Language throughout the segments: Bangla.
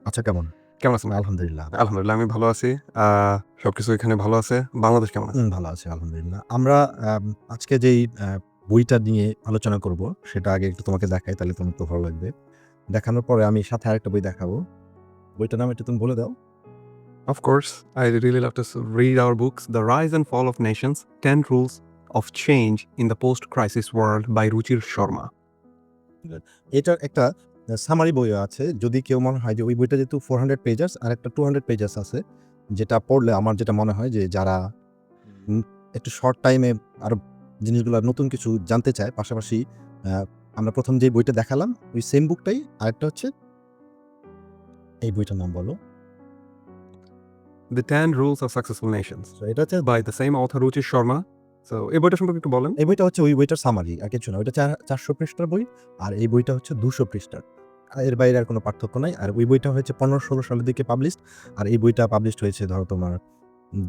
আচ্ছা কেমন? কেমন আছেন ভাই? আলহামদুলিল্লাহ। আলহামদুলিল্লাহ আমি ভালো আছি। সবকিছু এখানে ভালো আছে। বাংলাদেশ কেমন আছে? ভালো আছি আলহামদুলিল্লাহ। আমরা আজকে যেই বইটা নিয়ে আলোচনা করব সেটা আগে একটু তোমাকে দেখাই তাহলে তোমার তো ভালো লাগবে। দেখানোর পরে আমি সাথে আরেকটা বই দেখাবো। বইটার নাম একটু তুমি বলে দাও। Of course, I really love to read our books, The Rise and Fall of Nations: 10 Rules of Change in the Post-Crisis World by Ruchir Sharma. এটার একটা সামারি বইও আছে। যদি কেউ মনে হয় যে ওই বইটা যেহেতু 400 পেজেস আর একটা 200 পেজেস আছে। যেটা পড়লে আমার যেটা মনে হয় যে যারা একটু শর্ট টাইমে আরো জিনিসগুলা নতুন কিছু জানতে চায় পাশাপাশি আ আমরা ১ম যে বইটা দেখালাম ওই সেম বুকটাই আরেকটা হচ্ছে এই বইটার নাম বলো? The 10 Rules of Successful Nations So এটা হচ্ছে by the same author Ruchir Sharma. So এই বইটা সম্পর্কে একটু বলেন। এই বইটা হচ্ছে ওই বইটার সামারি আর কিছু না। ওইটা ৪০০ পৃষ্ঠার বই আর এই বইটা হচ্ছে ২০০ পৃষ্ঠার। এর বাইরে আর কোনো পার্থক্য নাই। আর ওই বইটা হয়েছে ১৫-১৬ সালের দিকে পাবলিশড আর এই বইটা পাবলিশড হয়েছে ধরো তোমার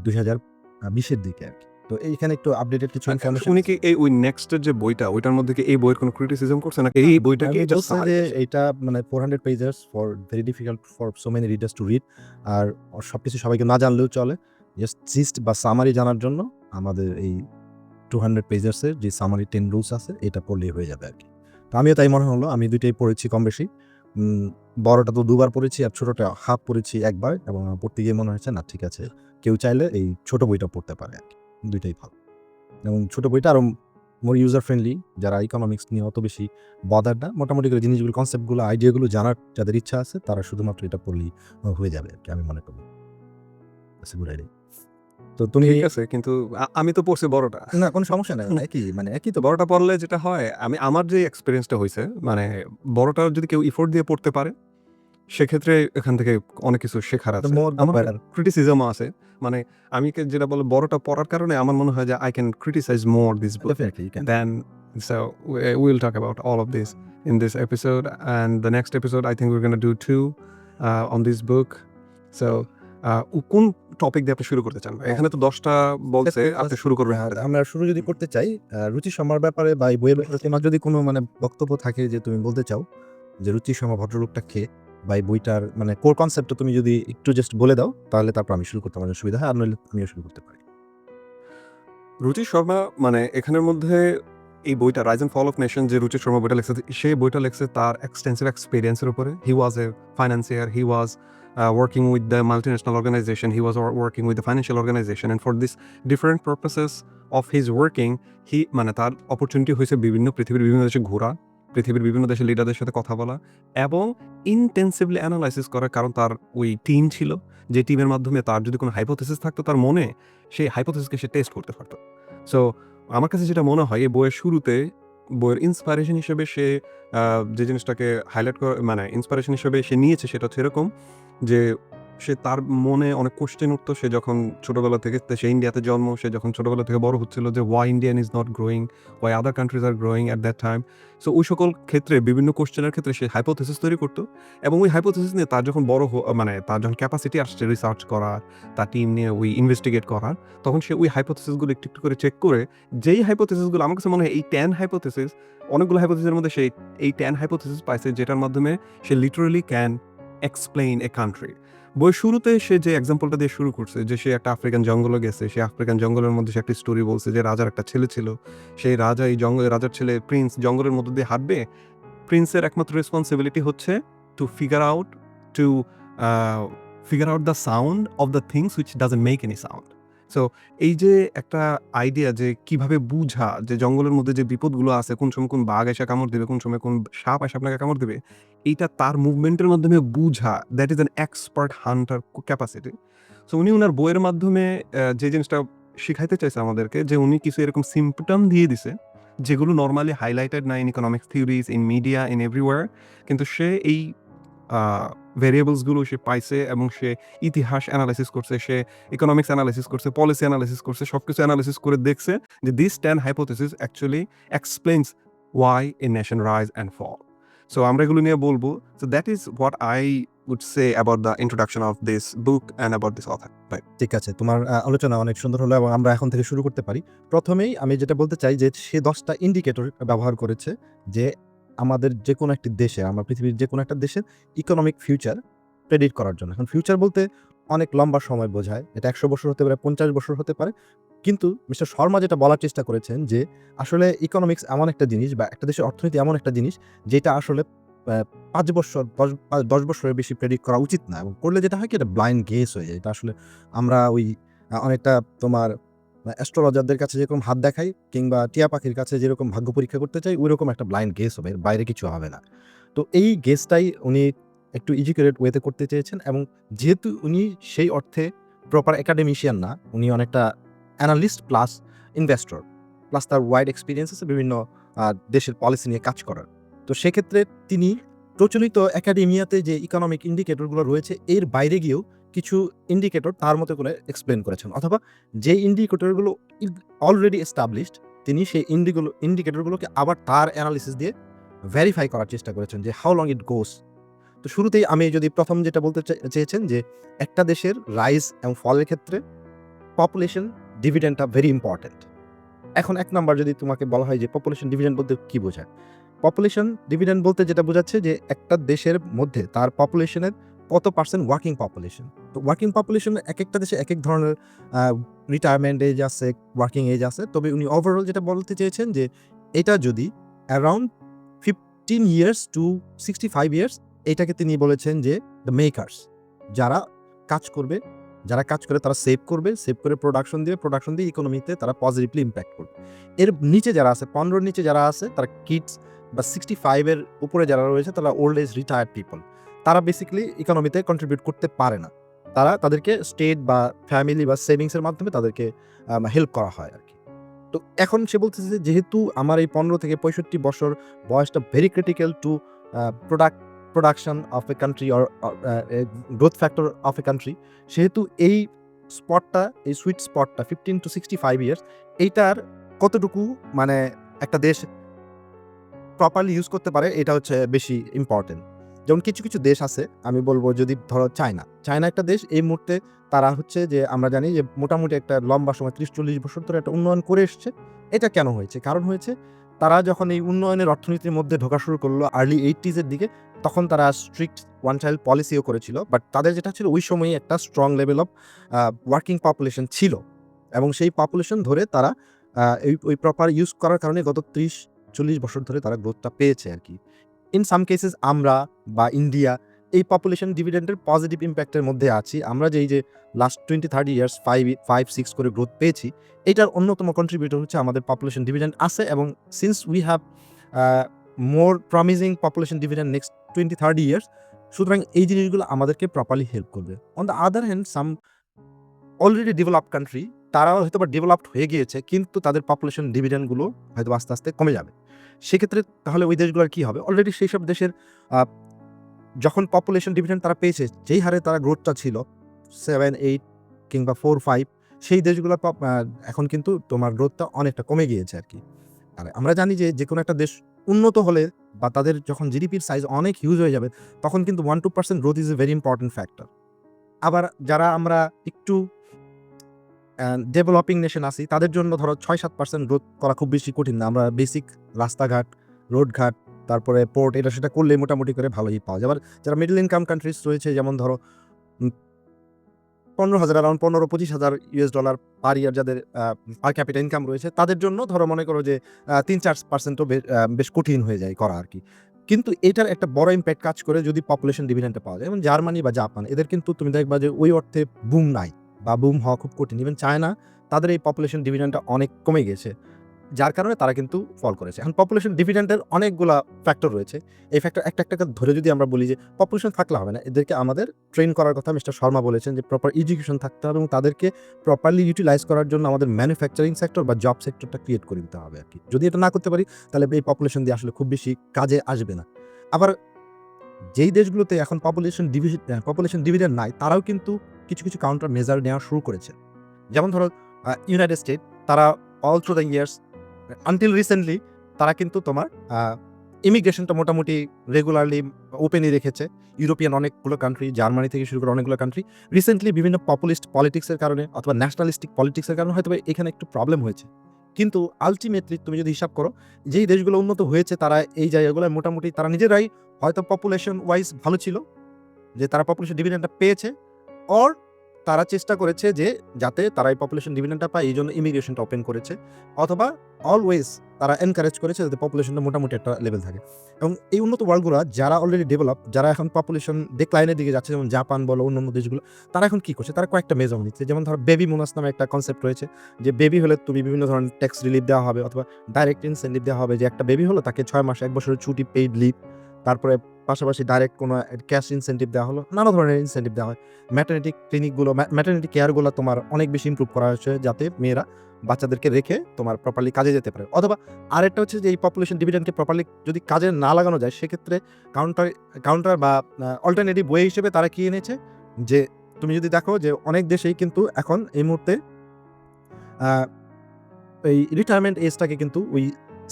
২০২০ এর দিকে আরকি। তো এইখানে একটু আপডেটেড কিছু ইনফরমেশন উনি কি এই ওই নেক্সট এর যে বইটা ওইটার মধ্যে কি এই বইয়ের কোনো ক্রিটিসিজম করছে নাকি এই বইটাকে আমি জাস্ট বলছে যে এইটা মানে 400 pages for very difficult for so many readers to read. আর সবকিছু সবাইকে না জানলেও চলে। জাস্ট জিস্ট বা সামারি জানার জন্য আমাদের এই 200 পেজেসের যে সামারি 10 রুলস আছে এটা পড়লেই হয়ে যাবে আরকি। তো আমিও তাই মনে হলো। আমি ২ টাই পড়েছি কম বেশি। বড়টা তো ২ বার পড়েছি আর ছোটটা হাফ পড়েছি ১ বার এবং আমার পড়তে গিয়ে মনে হয়েছে না ঠিক আছে। কেউ চাইলে এই ছোট বইটা পড়তে পারে আরকি। ২ টাই ভালো। এবং ছোট বইটা আরো মোর ইউজার ফ্রেন্ডলি যারা ইকোনমিক্স নিয়ে অত বেশি বদার না। মোটামুটি করে জিনিসগুলো কনসেপ্টগুলো আইডিয়াগুলো জানার যাদের ইচ্ছা আছে তারা শুধুমাত্র এটা পড়লেই হয়ে যাবে আরকি আমি মনে করি। That's a good idea. তো তুমি ঠিক আছে কিন্তু আমি তো পড়ছি বড়টা। না কোনো সমস্যা নাই। একই তো বড়টা পড়লে যেটা হয় আমার যে এক্সপেরিয়েন্সটা হইছে মানে বড়টা যদি কেউ ইফোর্ট দিয়ে পড়তে পারে সেক্ষেত্রে এখান থেকে অনেক কিছু শেখার আছে। মোর দ্য আমার বেটার। ক্রিটিসিজমও আছে। মানে আমি যেটা বলে বড়টা পড়ার কারণে আমার মনে হয় যে I can criticize more this book definitely you can. than so we'll talk about all of this in this episode, and the next episode I think we're gonna do 2 on this book. So কোন টপিক দিয়ে আপনি শুরু করতে চান? এখানে তো ১০ টা বলছে, আপনি শুরু করবেন কোনটা দিয়ে? আমরা শুরু যদি করতে চাই রুচি শর্মার ব্যাপারে বা এই বইয়ের ব্যাপারে তোমার যদি কোনো মানে বক্তব্য থাকে যে তুমি বলতে চাও যে রুচি শর্মা ভদ্রলোকটা কে বা এই বইটার মানে কোর কনসেপ্টটা তুমি যদি একটু জাস্ট বলে দাও তাহলে তারপর আমি শুরু করতে আমার জন্য সুবিধা হয় আর নইলে আমিও শুরু করতে পারি। রুচি শর্মা মানে এখানের মধ্যে এই বইটা 'rise and fall of nation' যে রুচি শর্মা বইটা লিখছে, সে বইটা লিখছে তার এক্সটেন্সিভ এক্সপেরিয়েন্স এর উপরে। হি ওয়াজ এ ফাইন্যান্সিয়ার, হি ওয়াজ working with the multinational organization, he was working with the financial organization, and for this different purposes of his working, মানে তার অপরচুনিটি হয়েছে পৃথিবীর বিভিন্ন দেশে ঘোরা, পৃথিবীর বিভিন্ন দেশের লিডারদের সাথে কথা বলা এবং ইনটেনসিভলি অ্যানালাইসিস করা। কারণ তার ওই টিম ছিল, যে টিমের মাধ্যমে তার যদি কোনো হাইপোথেসিস থাকতো তার মনে, সেই হাইপোথেসিসকে সে টেস্ট করতে পারত। সো আমার কাছে যেটা মনে হয় এই বইয়ের শুরুতে বইয়ের ইন্সপিরেশন হিসেবে সে যে জিনিসটাকে হাইলাইট করে মানে ইন্সপিরেশন হিসেবে সে নিয়েছে সেটা হচ্ছে এরকম যে সে তার মনে অনেক কোশ্চেন উঠতো সে যখন ছোটবেলা থেকে সে ইন্ডিয়াতে জন্ম, সে যখন ছোটবেলা থেকে বড় হচ্ছিল যে why Indian is not growing, why other countries are growing at that time. So ওই সকল ক্ষেত্রে বিভিন্ন কোশ্চেনের ক্ষেত্রে সে হাইপোথেসিস তৈরি করতো এবং ওই হাইপোথেসিস নিয়ে তার যখন মানে তার যখন ক্যাপাসিটি আসছে রিসার্চ করার, তার টিম নিয়ে ওই ইনভেস্টিগেট করার, তখন সে ওই হাইপোথেসিসগুলো একটু একটু করে চেক করে যেই হাইপোথেসিসগুলো আমার কাছে মনে হয় এই 10 হাইপোথেসিস, অনেকগুলো হাইপোথেসিসের মধ্যে সে এই 10 হাইপোথেসিস পাইছে যেটার মাধ্যমে সে literally can explain a country. বইয়ের শুরুতে সে যে এক্সাম্পলটা দিয়ে শুরু করছে যে সে একটা আফ্রিকান জঙ্গলে গেছে, সে আফ্রিকান জঙ্গলের মধ্যে সে একটা স্টোরি বলছে যে রাজার একটা ছেলে ছিল, সেই রাজা এই রাজার ছেলে প্রিন্স জঙ্গলের মধ্যে দিয়ে হাঁটবে, প্রিন্সের একমাত্র রেসপন্সিবিলিটি হচ্ছে to figure out to figure out the sound of the things which doesn't make any sound. So এই যে একটা আইডিয়া যে কিভাবে বুঝা যে জঙ্গলের মধ্যে যে বিপদগুলো আছে, কোন সময় কোন বাঘ এসে কামড় দিবে, কোন সময় কোন সাপ এসে আপনাকে কামড় দিবে, এইটা তার মুভমেন্টের মাধ্যমে বুঝা, that is an expert Hunter capacity. So উনি উনার বইয়ের মাধ্যমে যে জিনিসটা শিখাইতে চাইছে আমাদেরকে যে উনি কিছু এরকম সিম্পটম দিয়ে দিছে যেগুলো নরমালি হাইলাইটেড না in economics theories, in media, in everywhere. কিন্তু সে এই ভেরিয়েবলস গুলো সে পাইছে এবং সে ইতিহাস অ্যানালাইসিস করছে, সে ইকোনমিক্স অ্যানালাইসিস করছে, পলিসি অ্যানালাইসিস করছে, সবকিছু অ্যানালাইসিস করে দেখছে যে this 10 hypothesis actually explains why a nation rise and fall. So আমরা এগুলো নিয়ে বলবো। So that is what I would say about the introduction of this book and about this author. Right. ঠিক আছে। তোমার আলোচনা অনেক সুন্দর হলো এবং আমরা এখন থেকে শুরু করতে পারি। ১ম এই আমি যেটা বলতে চাই যে সে ১০ টা ইন্ডিকেটর ব্যবহার করেছে যে আমাদের যেকোনো একটি দেশে, আমার পৃথিবীর যেকোনো একটা দেশের ইকোনমিক ফিউচার প্রেডিক্ট করার জন্য। এখন ফিউচার বলতে অনেক লম্বা সময় বোঝায়। এটা ১০০ বছর হতে পারে, ৫০ বছর হতে পারে। কিন্তু মিস্টার শর্মা যেটা বলার চেষ্টা করেছেন যে, আসলে ইকোনমিক্স এমন একটা জিনিস বা একটা দেশের অর্থনীতি এমন একটা জিনিস যেটা আসলে ৫ বৎসর ১০ বছরের বেশি প্রেডিক্ট করা উচিত না এবং করলে যেটা হয় কি এটা ব্লাইন্ড গেস হয়ে যায়। এটা আসলে আমরা ওই অনেকটা তোমার অ্যাস্ট্রোলজারদের কাছে যেরকম হাত দেখাই কিংবা টিয়া পাখির কাছে যেরকম ভাগ্য পরীক্ষা করতে চাই, ওইরকম একটা ব্লাইন্ড গেস হবে। এর বাইরে কিছু হবে না। তো এই গেসটাই উনি একটু এডুকেটেড ওয়েতে করতে চেয়েছেন এবং যেহেতু উনি সেই অর্থে প্রপার একাডেমিশিয়ান না, উনি অনেকটা অ্যানালিস্ট প্লাস ইনভেস্টর প্লাস তার ওয়াইড এক্সপেরিয়েন্স আছে বিভিন্ন দেশের পলিসি নিয়ে কাজ করার। তো সেক্ষেত্রে তিনি প্রচলিত একাডেমিয়াতে যে ইকোনমিক ইন্ডিকেটরগুলো রয়েছে এর বাইরে গিয়েও কিছু ইন্ডিকেটর তার মতো করে এক্সপ্লেন করেছেন, অথবা যে ইন্ডিকেটরগুলো অলরেডি এস্টাবলিশড তিনি সেই ইন্ডিকেটরগুলোকে আবার তার অ্যানালিসিস দিয়ে ভেরিফাই করার চেষ্টা করেছেন যে হাউ লং ইট গোস। তো শুরুতেই আমি যদি প্রথম যেটা বলতে চেয়েছেন যে একটা দেশের রাইজ এবং ফলের ক্ষেত্রে পপুলেশন ডিভিডেন্ডটা ভেরি ইম্পর্ট্যান্ট। এখন ১ নাম্বার যদি তোমাকে বলা হয় যে পপুলেশন ডিভিডেন্ড বলতে কি বোঝায়? পপুলেশন ডিভিডেন্ড বলতে যেটা বোঝাচ্ছে যে একটা দেশের মধ্যে তার পপুলেশনের কত পার্সেন্ট ওয়ার্কিং পপুলেশন। তো ওয়ার্কিং পপুলেশন একেকটা দেশে একেক ধরনের রিটায়ারমেন্ট এজ আছে, ওয়ার্কিং এজ আছে। তবে উনি ওভারঅল যেটা বলতে চেয়েছেন যে এটা যদি অ্যারাউন্ড 15 ইয়ার্স টু 65 ইয়ার্স, এটাকে তিনি বলেছেন যে দ্য মেকার্স, যারা কাজ করবে, যারা কাজ করে তারা সেভ করবে, সেভ করে প্রোডাকশন দিবে, প্রোডাকশন দিয়ে ইকোনমিতে তারা পজিটিভলি ইমপ্যাক্ট করবে। এর নিচে যারা আছে, 15 নিচে যারা আছে তারা কিডস বা 65 এর উপরে যারা রয়েছে তারা ওল্ড এজ রিটায়ার্ড পিপল। তারা বেসিক্যালি ইকোনমিতে কন্ট্রিবিউট করতে পারে না। তাদেরকে স্টেট বা ফ্যামিলি বা সেভিংস এর মাধ্যমে তাদেরকে হেল্প করা হয় আরকি। তো এখন সে বলতেছে যে যেহেতু আমার এই ১৫ থেকে ৬৫ বছর বয়সটা very critical to production of a country or growth factor of a country, সেহেতু এই স্পটটা, এই সুইট স্পটটা 15 টু 65 ইয়ার্স, এইটার কতটুকু মানে একটা দেশ প্রপারলি ইউজ করতে পারে এটা হচ্ছে বেশি ইম্পর্টেন্ট। যেমন কিছু, কিছু দেশ আছে, আমি বলব যদি ধরো চায়না একটা দেশ এই মুহূর্তে তারা হচ্ছে যে আমরা জানি যে মোটামুটি একটা লম্বা সময় ৩০-৪০ বছর ধরে একটা উন্নয়ন করে এসছে। এটা কেন হয়েছে? কারণ হয়েছে তারা যখন এই উন্নয়নের অর্থনীতির মধ্যে ঢোকা শুরু করলো আর্লি 80s এর দিকে, তখন তারা স্ট্রিক্ট ওয়ান চাইল্ড পলিসিও করেছিল। বাট তাদের যেটা ছিল ওই সময়ই একটা strong level of working population ছিল এবং সেই পপুলেশন ধরে তারা ওই প্রপার ইউজ করার কারণে গত ৩০-৪০ বছর ধরে তারা গ্রোথটা পেয়েছে আরকি। ইন সাম কেসেস আমরা বা ইন্ডিয়া এই পপুলেশন ডিভিডেন্ডের পজিটিভ ইম্প্যাক্টের মধ্যে আছি। আমরা যে এই যে লাস্ট 20-30 ইয়ার্স 5-6 করে গ্রোথ পেয়েছি, এটার অন্যতম কন্ট্রিবিউটর হচ্ছে আমাদের পপুলেশন ডিভিডেন্ড আছে এবং since we have more promising population dividend next 20-30 years, সুতরাং এই জিনিসগুলো আমাদেরকে প্রপারলি হেল্প করবে। On the other hand some already developed country, তারাও হয়তোবা ডেভেলপড হয়ে গিয়েছে কিন্তু তাদের পপুলেশন ডিভিডেন্ডগুলো হয়তো আস্তে, আস্তে কমে যাবে। সেক্ষেত্রে তাহলে ওই দেশগুলোর কি হবে? অলরেডি সেইসব দেশের যখন পপুলেশন ডিভিডেন্ড তারা পেয়েছে, যেই হারে তারা গ্রোথটা ছিল 7-8 কিংবা 4-5, সেই দেশগুলোর এখন কিন্তু তোমার গ্রোথটা অনেকটা কমে গিয়েছে আরকি। আর আমরা জানি যে যেকোনো একটা দেশ উন্নত হলে বা তাদের যখন জিডিপির সাইজ অনেক হিউজ হয়ে যাবে, তখন কিন্তু 1-2% growth is a very important factor. আবার যারা আমরা একটু ডেভেলপিং নেশন আছি, তাদের জন্য ধরো ৬-৭% গ্রোথ করা খুব বেশি কঠিন না। আমরা বেসিক রাস্তাঘাট, রোডঘাট, তারপরে পোর্ট এটা সেটা করলে মোটামুটি করে ভালোই পাওয়া যায়। আবার যারা মিডল ইনকাম কান্ট্রিজ রয়েছে, যেমন ধরো ১৫,০০০ অ্যারাউন্ড $১৫-২৫,০০০ পার ইয়ার যাদের পার ক্যাপিটা ইনকাম রয়েছে, তাদের জন্য ধরো মনে করো যে ৩-৪% ও বেশ কঠিন হয়ে যায় করা আরকি। কিন্তু এটার একটা বড় ইমপ্যাক্ট কাজ করে যদি পপুলেশন ডিভিডেন্ডটা পাওয়া যায়। যেমন জার্মানি বা জাপান, এদের কিন্তু তুমি দেখবা যে ওই অর্থে বুম নাই বা বুম হওয়া খুব কঠিন। ইভেন চায়না, তাদের এই পপুলেশন ডিভিডেন্ডটা অনেক কমে গেছে, যার কারণে তারা কিন্তু ফল করেছে। এখন পপুলেশন ডিভিডেন্ডের অনেকগুলা ফ্যাক্টর রয়েছে। এই ফ্যাক্টর একটা, একটা ধরে যদি আমরা বলি যে পপুলেশন থাকলে হবে না, এদেরকে আমাদের ট্রেন করার কথা মিস্টার শর্মা বলেছেন যে প্রপার এডুকেশন থাকতে হবে এবং তাদেরকে প্রপারলি ইউটিলাইজ করার জন্য আমাদের ম্যানুফ্যাকচারিং সেক্টর বা জব সেক্টরটা ক্রিয়েট করে দিতে হবে আরকি। যদি এটা না করতে পারি তাহলে এই পপুলেশন দিয়ে আসলে খুব বেশি কাজে আসবে না। আবার যেই দেশগুলোতে এখন পপুলেশন ডিভিডেন্ড নাই, তারাও কিন্তু কিছু, কিছু কাউন্টার মেজার নেওয়া শুরু করেছে। যেমন ধরো ইউনাইটেড স্টেট, তারা all through the years until recently তারা কিন্তু তোমার ইমিগ্রেশনটা মোটামুটি রেগুলারলি ওপেনই রেখেছে। ইউরোপিয়ান অনেকগুলো কান্ট্রি, জার্মানি থেকে শুরু করে অনেকগুলো কান্ট্রি রিসেন্টলি বিভিন্ন পপুলিস্ট পলিটিক্সের কারণে অথবা ন্যাশনালিস্টিক পলিটিক্সের কারণে হয়তোবা এখানে একটু প্রবলেম হয়েছে। কিন্তু আল্টিমেটলি তুমি যদি হিসাব করো, যেই দেশগুলো উন্নত হয়েছে তারা এই জায়গাগুলোয় মোটামুটি তারা নিজেরাই হয়তো পপুলেশন ওয়াইজ ভালো ছিল, যে তারা পপুলেশন ডিভিডেন্ডটা পেয়েছে, অর তারা চেষ্টা করেছে যে যাতে তারা এই পপুলেশন ডিভিডেন্ডটা পায় এই জন্য ইমিগ্রেশনটা ওপেন করেছে, অথবা অলওয়েজ তারা এনকারেজ করেছে যাতে পপুলেশনটা মোটামুটি একটা লেভেল থাকে। এবং এই উন্নত ওয়ার্ল্ডগুলো যারা অলরেডি ডেভেলপ, যারা এখন পপুলেশন ডিক্লাইনের দিকে যাচ্ছে, যেমন জাপান বলো অন্যান্য দেশগুলো, তারা এখন কি করছে, তারা কয়েকটা মেজর নিচ্ছে। যেমন ধরো বেবি বোনাস নামে একটা কনসেপ্ট রয়েছে, যে বেবি হলে তুমি বিভিন্ন ধরনের ট্যাক্স রিলিফ দেওয়া হবে, অথবা ডাইরেক্ট ইনসেন্টিভ দেওয়া হবে, যে একটা বেবি হলো তাকে 6 মাস 1 বছরের ছুটি, পেইড লিভ, তারপরে পাশাপাশি ডাইরেক্ট কোনো ক্যাশ ইনসেন্টিভ দেওয়া হলো, নানা ধরনের ইনসেন্টিভ দেওয়া হয়। ম্যাটারনিটি ক্লিনিকগুলো, ম্যাটারনিটি কেয়ারগুলো তোমার অনেক বেশি ইমপ্রুভ করা হয়েছে, যাতে মেয়েরা বাচ্চাদেরকে রেখে তোমার প্রপারলি কাজে যেতে পারে। অথবা আরেকটা হচ্ছে যে এই পপুলেশন ডিভিডেন্ডকে প্রপারলি যদি কাজে না লাগানো যায়, সেক্ষেত্রে কাউন্টার বা অল্টারনেটিভ ওয়ে হিসেবে তারা কি এনেছে, যে তুমি যদি দেখো যে অনেক দেশেই কিন্তু এখন এই মুহূর্তে এই রিটায়ারমেন্ট এজটাকে কিন্তু ওই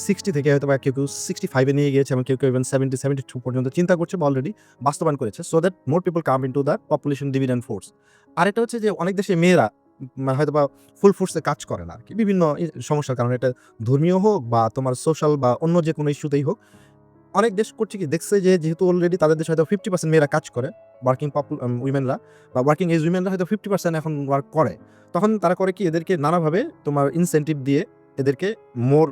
60 থেকে হয়তো বা কেউ 65 এ নিয়ে গিয়েছে, এবং কেউ ইভেন 72 পর্যন্ত চিন্তা করছে বা অলরেডি বাস্তবায়ন করেছে, so that more people come into the population dividend force. আরেকটা হচ্ছে যে অনেক দেশে মেয়েরা হয়তো বা ফুল ফোর্সে কাজ করে না আরকি, বিভিন্ন সমস্যার কারণে, এটা ধর্মীয় হোক বা তোমার সোশ্যাল বা অন্য যে কোনো ইস্যুতেই হোক। অনেক দেশ করছে কি, দেখছে যে যেহেতু অলরেডি তাদের দেশে হয়তো 50% মেয়েরা কাজ করে, ওয়ার্কিং উইমেনরা বা ওয়ার্কিং এজ উইমেনরা হয়তো 50% এখন ওয়ার্ক করে, তখন তারা করে কি, এদেরকে নানাভাবে তোমার ইনসেন্টিভ দিয়ে এদেরকে মোর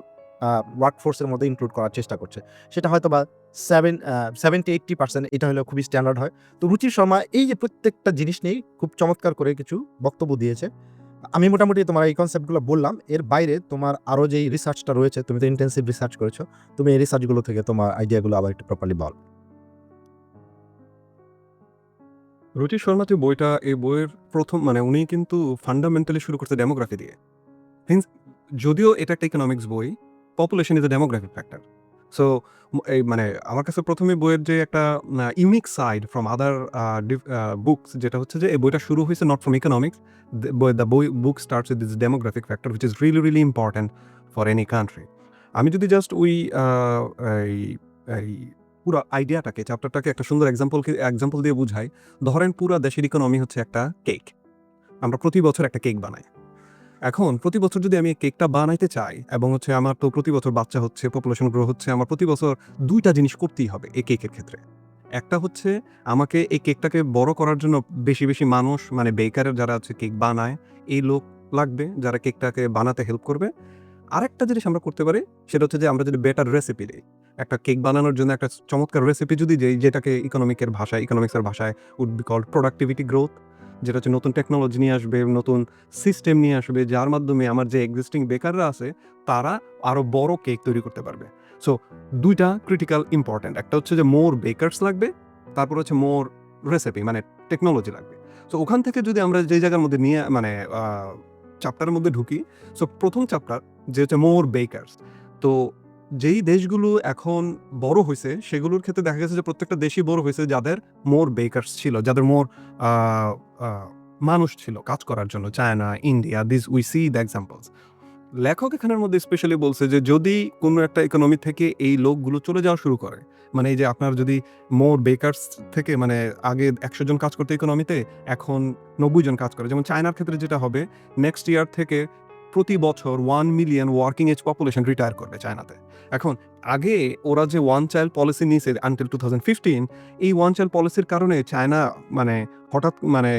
ওয়ার্ক ফোর্সের মধ্যে ইনক্লুড করার চেষ্টা করছে। সেটা হয়তো বা 70-80% এটা হলে খুবই স্ট্যান্ডার্ড হয়। তো রুচির শর্মা এই যে প্রত্যেকটা জিনিস নিয়েই খুব চমৎকার করে কিছু বক্তব্য দিয়েছে। আমি মোটামুটি তোমার এই কনসেপ্টগুলো বললাম। এর বাইরে তোমার আরো যেই রিসার্চটা রয়েছে, তুমি তো ইন্টেনসিভ রিসার্চ করেছো, তুমি এই রিসার্চগুলো থেকে তোমার আইডিয়াগুলো আবার একটু প্রপারলি বল। রুচি শর্মা যে বইটা, এই বইয়ের প্রথম মানে উনি কিন্তু ফান্ডামেন্টালি শুরু করছে ডেমোগ্রাফি দিয়ে। হিন্স যদিও এটা একটা ইকোনমিক্স বই, population is a demographic factor. So এই মানে আমার কাছে প্রথমে বইয়ের যে একটা unique side from other books, যেটা হচ্ছে যে এই বইটা শুরু হয়েছে not from economics, the book starts with this demographic factor which is really really important for any country. আমি যদি জাস্ট ওই এই এই পুরো আইডিয়াটাকে, চ্যাপ্টারটাকে একটা সুন্দর এক্সাম্পল দিয়ে বুঝাই। ধরেন পুরো দেশের ইকোনমি হচ্ছে একটা কেক। আমরা প্রতি বছর একটা কেক বানাই। এখন প্রতি বছর যদি আমি এই কেকটা বানাইতে চাই, এবং হচ্ছে আমার তো প্রতি বছর বাচ্চা হচ্ছে, পপুলেশন গ্রো হচ্ছে, আমার প্রতি বছর 2টা জিনিস করতেই হবে এই কেকের ক্ষেত্রে। একটা হচ্ছে আমাকে এই কেকটাকে বড় করার জন্য বেশি বেশি মানুষ, মানে বেকারের যারা আছে কেক বানায়, এই লোক লাগবে যারা কেকটাকে বানাতে হেল্প করবে। আরেকটা জিনিস আমরা করতে পারি, সেটা হচ্ছে যে আমরা যদি বেটার রেসিপি দিই, একটা কেক বানানোর জন্য একটা চমৎকার রেসিপি যদি দিই, যেটাকে ইকোনমিক্সের ভাষায় would be called productivity growth, যেটা হচ্ছে নতুন টেকনোলজি নিয়ে আসবে, নতুন সিস্টেম নিয়ে আসবে, যার মাধ্যমে আমার যে এক্সিস্টিং বেকাররা আছে তারা আরো বড় কেক তৈরি করতে পারবে। সো 2টা ক্রিটিক্যাল ইম্পর্টেন্ট, একটা হচ্ছে যে মোর বেকারস লাগবে, তারপর হচ্ছে মোর রেসিপি মানে টেকনোলজি লাগবে। সো ওখান থেকে যদি আমরা যে জায়গার মধ্যে নিয়ে মানে চ্যাপ্টারের মধ্যে ঢুকি, সো প্রথম চ্যাপ্টার যে হচ্ছে মোর বেকারস। তো যেই দেশগুলো এখন বড় হয়েছে সেগুলোর ক্ষেত্রে দেখা গেছে যে প্রত্যেকটা দেশই বড় হয়েছে যাদের মোর বেকারস ছিল, যাদের মোর মানুষ ছিল কাজ করার জন্য। China, India, this we see the examples. লেখক এখানের মধ্যে স্পেশালি বলছে যে যদি কোনো একটা ইকোনমি থেকে এই লোকগুলো চলে যাওয়া শুরু করে, মানে এই যে আপনার যদি মোর বেকারস থেকে, মানে আগে 100 জন কাজ করতে ইকোনমিতে, এখন 90 জন কাজ করে। যেমন চায়নার ক্ষেত্রে যেটা হবে, নেক্সট ইয়ার থেকে প্রতি বছর 1 million working age population retire করবে চায়নাতে। এখন আগে ওরা যে ওয়ান চাইল্ড পলিসি নিয়েছে আনটিল 2015, এই ওয়ান চাইল্ড পলিসির কারণে চায়না মানে হঠাৎ মানে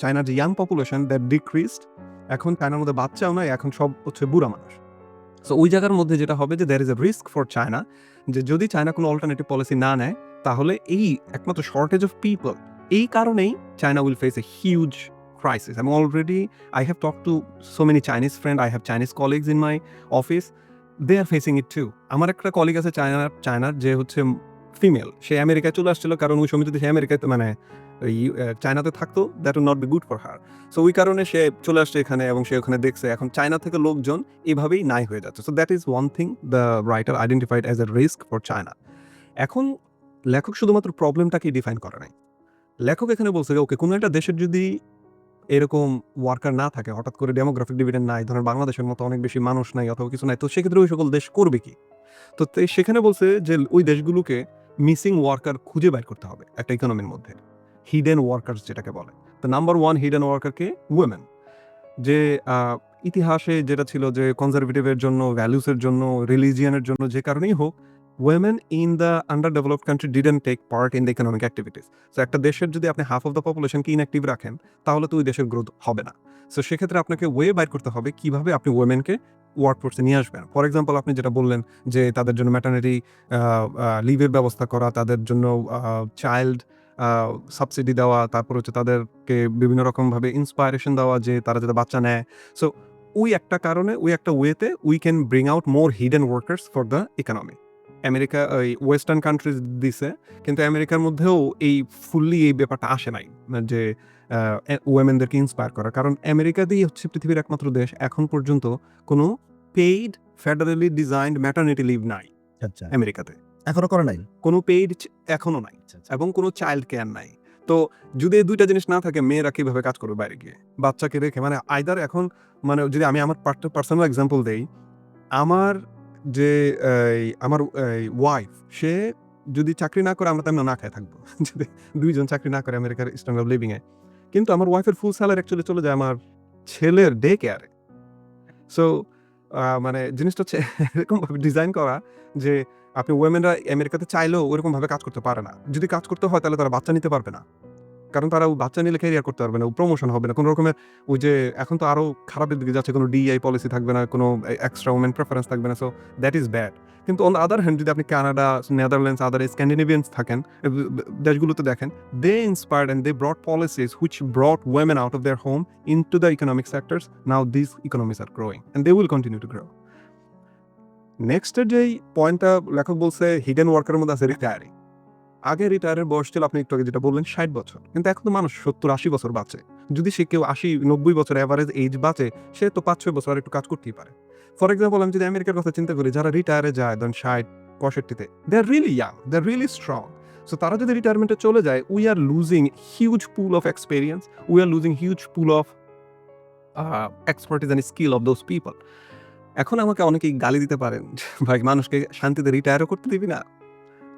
চায়নার যে ইয়াং পপুলেশন দ্যাট ডিক্রিজড। এখন চায়নার মধ্যে বাচ্চাও নয়, এখন সব হচ্ছে বুড়া মানুষ। সো ওই জায়গার মধ্যে যেটা হবে যে there is a risk for China, যে যদি চায়না কোনো অল্টারনেটিভ পলিসি না নেয়, তাহলে এই একমাত্র শর্টেজ অফ পিপল, এই কারণেই China will face a huge crisis. আমি already I have talk to so many Chinese friend, I have Chinese colleagues in my office, they are facing it too. আমার একটা কলিগ আছে চায়নার যে হচ্ছে ফিমেল, সে আমেরিকায় চলে আসছিল, কারণ ওই সময় যদি সে আমেরিকায় মানে চায়নাতে থাকতো, that will not be good for her. So ওই কারণে সে চলে আসছে এখানে, এবং সে ওখানে দেখছে এখন চায়না থেকে লোকজন এভাবেই নাই হয়ে যাচ্ছে। So that is one thing the writer identified as a risk for China. এখন লেখক শুধুমাত্র প্রবলেমটাকেই ডিফাইন করে নাই। লেখক এখানে বলছে যে ওকে, কোনো একটা দেশের যদি এরকম ওয়ার্কার না থাকে, হঠাৎ করে ডেমোগ্রাফিক ডিভিডেন্ড নাই, ধরেন বাংলাদেশের মতো অনেক বেশি মানুষ নাই অথবা কিছু নাই, তো সেক্ষেত্রে ওই সকল দেশ করবে কি? তো সেখানে বলছে যে ওই দেশগুলোকে মিসিং ওয়ার্কার খুঁজে বের করতে হবে একটা ইকোনমির মধ্যে, হিডেন ওয়ার্কার্স যেটাকে বলে। তো নাম্বার 1 হিডেন ওয়ার্কারকে উইমেন। যে ইতিহাসে যেটা ছিল যে কনজারভেটিভের জন্য, ভ্যালুসের জন্য, রিলিজিয়ানের জন্য, যে কারণেই হোক, women in the underdeveloped country didn't take part in the economic activities. So একটা দেশের যদি আপনি হাফ অফ দ্য পপুলেশনকে ইনঅ্যাক্টিভ রাখেন তাহলে তো ওই দেশের গ্রোথ হবে না। সো সেক্ষেত্রে আপনাকে ওয়ে বাইর করতে হবে কিভাবে আপনি ওয়েমেনকে ওয়ার্কফোর্সে নিয়ে আসবেন। ফর এক্সাম্পল আপনি যেটা বললেন যে তাদের জন্য ম্যাটারনিটি লিভের ব্যবস্থা করা, তাদের জন্য চাইল্ড সাবসিডি দেওয়া, তারপর হচ্ছে তাদেরকে বিভিন্ন রকমভাবে ইন্সপায়ারেশন দেওয়া যে তারা যাতে বাচ্চা নেয়। সো ওই একটা কারণে ওই একটা ওয়েতে we can bring out more hidden workers for the economy. America এই ওয়েস্টার্ন কান্ট্রিজ দিছে, কিন্তু আমেরিকার মধ্যেও এই ফুললি এই ব্যাপারটা আসে নাই যে ওয়েমেনদেরকে ইন্সপায়ার করা। কারণ আমেরিকাতেই হচ্ছে পৃথিবীর একমাত্র দেশ এখন পর্যন্ত কোনো পেইড ফেডারেলি ডিজাইনড ম্যাটারনিটি লিভ নাই আচ্ছা, আমেরিকাতে। এখনো করে নাই। কোনো পেইড এখনো নাই এবং কোনো চাইল্ড কেয়ার নাই। তো যদি এই দুইটা জিনিস না থাকে মেয়েরা কিভাবে কাজ করবে বাইরে গিয়ে বাচ্চাকে রেখে? মানে আইদার এখন মানে যদি আমি আমার পার্সোনাল এক্সাম্পল দেই, আমার যে আমার ওয়াইফ সে যদি চাকরি না করে আমরা তেমন না খেয়ে থাকবো যদি দুইজন চাকরি না করে আমেরিকার স্ট্যান্ডার্ড অফ লিভিং এ, কিন্তু আমার ওয়াইফের ফুল স্যালারি অ্যাকচুয়ালি চলে যায় আমার ছেলের ডে কেয়ারে। সো মানে জিনিসটা হচ্ছে এরকম ভাবে ডিজাইন করা যে আপনি ওয়েমেনরা আমেরিকাতে চাইলেও ওরকম ভাবে কাজ করতে পারে না। যদি কাজ করতে হয় তাহলে তারা বাচ্চা নিতে পারবে না, কারণ তারা বাচ্চা নিলে ক্যারিয়ার করতে পারবে না, প্রমোশন হবে না কোনো রকমের। ওই যে এখন তো আরো খারাপের দিকে যাচ্ছে, কোনো ডিআই পলিসি থাকবে না, কোনো এক্সট্রা ওমেন প্রেফারেন্স থাকবে না। So that is bad. কিন্তু অন দ্য আদার হ্যান্ড যদি আপনি কানাডা, নেদারল্যান্ডস, আদার স্ক্যান্ডিনেভিয়ান্স থাকেন দেশগুলোতে দেখেন, they inspired and they brought policies which brought women out of their home into the economic sectors. Now this economies are growing and they will continue to grow. নেক্সটের যেই পয়েন্টটা লেখক বলছে হিডেন ওয়ার্কারের মধ্যে আছে রিটায়ারিং। আগে রিটায়ারের বয়স ছিল আপনি একটু আগে যেটা বললেন 60 বছর, কিন্তু এখন তো মানুষ 70-80 বছর বাঁচে। যদি সে কেউ 80-90 বছর অ্যাভারেজ এজ বাঁচে, সে তো 5-6 বছর আর একটু কাজ করতেই পারে। ফর এক্সাম্পল আমি যদি আমেরিকার কথা চিন্তা করি, যারা রিটায়ারে যায় ধরেন 60-65-তে, they are really young, they are really strong. So তারা যদি রিটায়ারমেন্টে চলে যায়, we are losing huge pool of experience, we are losing huge pool of expertise and skill of those people. এখন আমাকে অনেকেই গালি দিতে পারেন, ভাই মানুষকে শান্তিতে রিটায়ারও করতে দিবি না।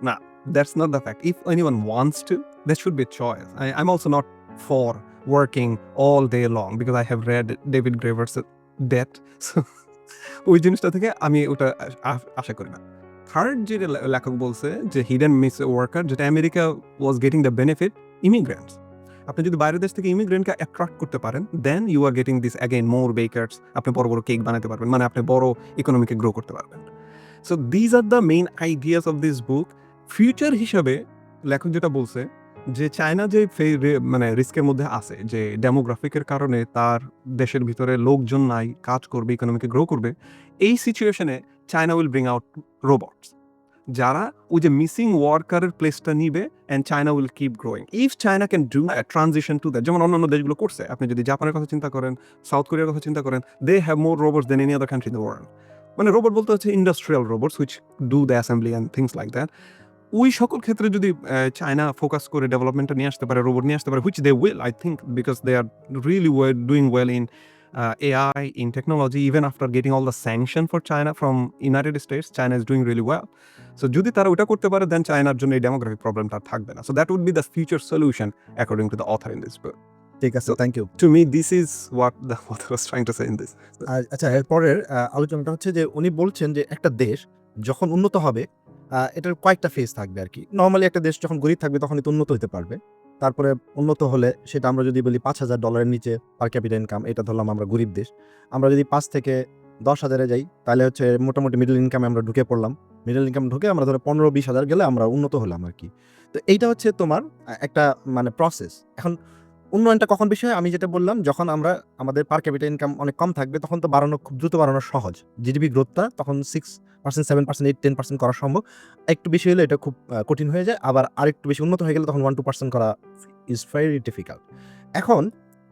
না, that's not the fact. If anyone wants to, there should be a choice. I'm also not for working all day long because I have read David Graeber's Debt. So ওই জিনিসটা থেকে আমি ওটা আশা করি না। থার্ড যে লেখক বলছে যে হিডেন মিস ওয়ার্কার, যেটা America was getting the benefit immigrants. আপনি যদি বাইরের দেশ থেকে ইমিগ্রেন্টকে অ্যাট্রাক্ট করতে পারেন, then you are getting this again more bakers. আপনি বড় বড় কেক বানাতে পারবেন, মানে আপনি বড় ইকোনমিকে গ্রো করতে পারবেন। So these are the main ideas of this book. Future হিসাবে লেখক যেটা বলছে যে চায়না যে মানে রিস্কের মধ্যে আছে, যে ডেমোগ্রাফিকের কারণে তার দেশের ভিতরে লোকজন নাই, কাজ করবে, ইকোনমিকে গ্রো করবে, এই সিচুয়েশনে China will bring out robots, যারা ওই যে মিসিং ওয়ার্কারের প্লেসটা নিবে, and China will keep growing if China can do a transition to that. যেমন অন্যান্য দেশগুলো করছে, আপনি যদি জাপানের কথা চিন্তা করেন, সাউথ কোরিয়ার কথা চিন্তা করেন, they have more robots than any other country in the world. মানে রোবট বলতে হচ্ছে industrial robots which do the assembly and things like that. ওই সকল ক্ষেত্রে যদি চায়না ফোকাস করে ডেভেলপমেন্টটা নিয়ে আসতে পারে, রোবট নিয়ে আসতে পারে, which they will, I think, because they are really doing well in AI, in technology, even after getting all the sanction for China from United States, China is doing really well. So যদি তারা ওটা করতে পারে, দেন চায়নার জন্য এই ডেমোগ্রাফিক প্রবলেমটা থাকবে না। So that would be the future solution according to the author in this book. ঠিক আছে, thank you. To me, this is what the author was trying to say in this. আচ্ছা, এরপরের আলোচনাটা হচ্ছে যে উনি বলছেন যে একটা দেশ যখন উন্নত হবে, এটার কয়েকটা ফেজ থাকবে আর কি। নর্মালি একটা দেশ যখন গরিব থাকবে তখনই তো উন্নত হতে পারবে। তারপরে উন্নত হলে সেটা আমরা যদি বলি $5,000 নিচে পার ক্যাপিটা ইনকাম, এটা ধরলাম আমরা গরিব দেশ। আমরা যদি 5 থেকে 10,000-এ যাই, তাহলে হচ্ছে মোটামুটি মিডল ইনকামে আমরা ঢুকে পড়লাম। মিডল ইনকাম ঢুকে আমরা ধরো 15-20,000 গেলে আমরা উন্নত হলাম আর কি। তো এইটা হচ্ছে তোমার একটা মানে প্রসেস। এখন উন্নয়নটা কখন বেশি হয়? আমি যেটা বললাম, যখন আমরা আমাদের পার ক্যাপিটা ইনকাম অনেক কম থাকবে, তখন তো বাড়ানো খুব দ্রুত বাড়ানো সহজ। জিডিপি গ্রোথটা তখন 6%, 7%, 8-10% করা সম্ভব। একটু বেশি হলে এটা খুব কঠিন হয়ে যায়। আবার আরেকটু বেশি উন্নত হয়ে গেলে তখন 1-2% করা ইজ ভেরি ডিফিকাল্ট। এখন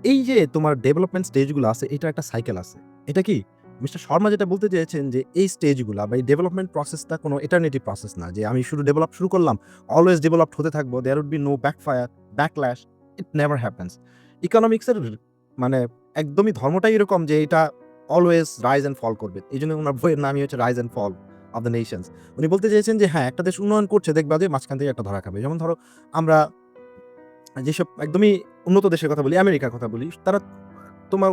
এই যে তোমার ডেভেলপমেন্ট স্টেজগুলো আছে, এটা একটা সাইকেল আছে। এটা কি মিস্টার শর্মা যেটা বলতে চেয়েছেন যে এই স্টেজগুলা বা এই ডেভেলপমেন্ট প্রসেসটা কোনো এটারনিটি প্রসেস না, যে আমি শুধু ডেভেলপ শুরু করলাম, অলওয়েজ ডেভেলপড হতে থাকবো, there would be no backfire, backlash. It never happens. ইকোনমিক্সের মানে একদমই ধর্মটাই এরকম যে এটা অলওয়েজ রাইজ অ্যান্ড ফল করবে। এই জন্য ওনার বইয়ের নামই হচ্ছে rise and fall of the nations. উনি বলতে চেয়েছেন যে হ্যাঁ, একটা দেশ উন্নয়ন করছে, দেখবা যে মাঝখান থেকে একটা ধরা খাবে। যেমন ধরো আমরা যেসব একদমই উন্নত দেশের কথা বলি, আমেরিকার কথা বলি, তারা তোমার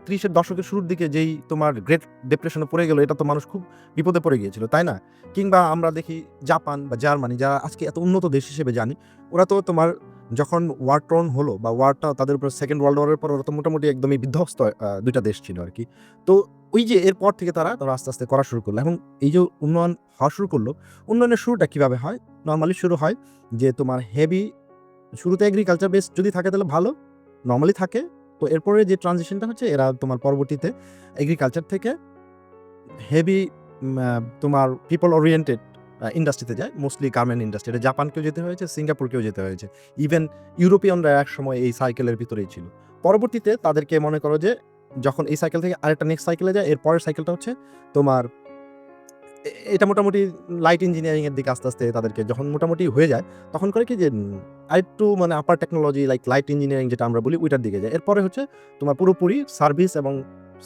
1930-এর দশকের শুরুর দিকে যেই তোমার গ্রেট ডিপ্রেশনে পড়ে গেল, এটা তো মানুষ খুব বিপদে পড়ে গিয়েছিল, তাই না? কিংবা আমরা দেখি জাপান বা জার্মানি, যারা আজকে এত উন্নত দেশ হিসেবে জানি, ওরা তো তোমার যখন ওয়ার টোন হলো বা ওয়ারটা তাদের উপর সেকেন্ড ওয়ার্ল্ড ওয়ারের পর, ওরা তো মোটামুটি একদমই বিধ্বস্ত ২টা দেশ ছিল আরকি। তো ওই যে এরপর থেকে তারা আস্তে, আস্তে করা শুরু করলো এবং এই যে উন্নয়ন হওয়া শুরু করলো, উন্নয়নের শুরুটা কিভাবে হয়? নরমালি শুরু হয় যে তোমার হেভি, শুরুতে এগ্রিকালচার বেস যদি থাকে তাহলে ভালো, নরমালি থাকে। তো এরপরে যে ট্রানজিশনটা হচ্ছে, এরা তোমার পরবর্তীতে এগ্রিকালচার থেকে হেভি তোমার পিপল ওরিয়েন্টেড ইন্ডাস্ট্রিতে যায়, মোস্টলি গার্মেন্ট ইন্ডাস্ট্রি। এটা জাপানকেও যেতে হয়েছে, সিঙ্গাপুরকেও যেতে হয়েছে। ইভেন ইউরোপিয়ানরা একসময় এই সাইকেলের ভিতরেই ছিল। পরবর্তীতে তাদেরকে মনে করো যে যখন এই সাইকেল থেকে আরেকটা নেক্সট সাইকেলে যায়, এর পরের সাইকেলটা হচ্ছে তোমার এটা মোটামুটি লাইট ইঞ্জিনিয়ারিং এর দিকে আস্তে, আস্তে তাদেরকে যখন মোটামুটি হয়ে যায়, তখন করে কি যে আরেকটু মানে আপার টেকনোলজি লাইক লাইট ইঞ্জিনিয়ারিং যেটা আমরা বলি, ওইটার দিকে যায়। এরপরে হচ্ছে তোমার পুরোপুরি সার্ভিস এবং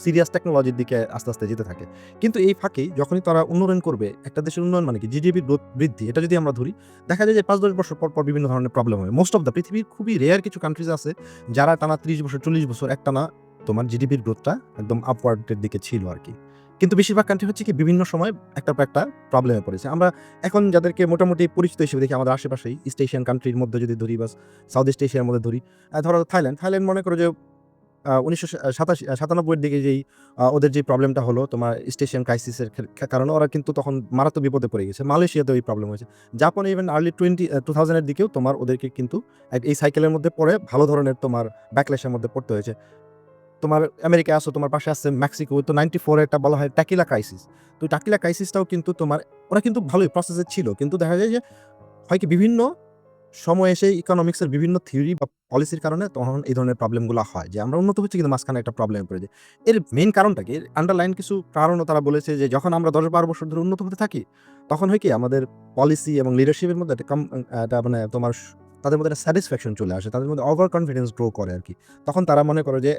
সিরিয়াস টেকনোলজির দিকে আস্তে, আস্তে যেতে থাকে। কিন্তু এই ফাঁকেই যখনই তারা উন্নয়ন করবে, একটা দেশের উন্নয়ন মানে কি জিডিপির গ্রোথ বৃদ্ধি, এটা যদি আমরা ধরি, দেখা যায় যে ৫-১০ বছর পর, পর বিভিন্ন ধরনের প্রবলেম হয়। মোস্ট অফ দ্য পৃথিবীর খুবই রেয়ার কিছু কান্ট্রিজ আছে যারা টানা ৩০ বছর ৪০ বছর একটানা তোমার জিডিপির গ্রোথটা একদম আপওয়ার্ড এর দিকে ছিল আরকি। কিন্তু বেশিরভাগ কান্ট্রি হচ্ছে কি বিভিন্ন সময় একটার পর একটা প্রবলেমে পড়েছে। আমরা এখন যাদেরকে মোটামুটি পরিচিত হিসেবে দেখি আমাদের আশেপাশেই, ইস্ট এশিয়ান কান্ট্রির মধ্যে যদি ধরি বা সাউথ ইস্ট এশিয়ার মধ্যে ধরি, ধরো থাইল্যান্ড মনে করো যে ১৯৯৭ এর দিকে যেই ওদের যে প্রবলেমটা হলো তোমার ইস্ট এশিয়ান ক্রাইসিসের কারণে, ওরা কিন্তু তখন মারাত্মক বিপদে পড়ে গেছে। মালয়েশিয়াতেও এই প্রবলেম হয়েছে। জাপানে ইভেন আর্লি 2000 এর দিকেও তোমার ওদেরকে কিন্তু এই সাইকেলের মধ্যে পড়ে ভালো ধরনের তোমার ব্যাকল্যাশের মধ্যে পড়তে হয়েছে। তোমার আমেরিকায় আসো, তোমার পাশে আছে মেক্সিকো, তো 94 একটা বলা হয় টাকিলা ক্রাইসিস। তো টাকিলা ক্রাইসিসটাও কিন্তু তোমার, ওরা কিন্তু ভালোই প্রসেসে ছিল। কিন্তু দেখা যায় যে হয় কি বিভিন্ন সময় এসে ইকোনমিক্সের বিভিন্ন থিওরি বা পলিসির কারণে তখন এই ধরনের প্রবলেমগুলো হয় যে আমরা উন্নত হচ্ছি কিন্তু মাঝখানে একটা প্রবলেমে পড়ে যাই। এর মেইন কারণটা কি? এর আন্ডারলাইন কিছু কারণও তারা বলেছে যে যখন আমরা ১০-১২ বছর ধরে উন্নত হতে থাকি, তখন হয় কি আমাদের পলিসি এবং লিডারশিপের মধ্যে একটা মানে তোমার তাদের মধ্যে একটা স্যাটিসফ্যাকশন চলে আসে। তাদের মধ্যে ওভার কনফিডেন্স গ্রো করে আরকি। তখন তারা মনে করে যে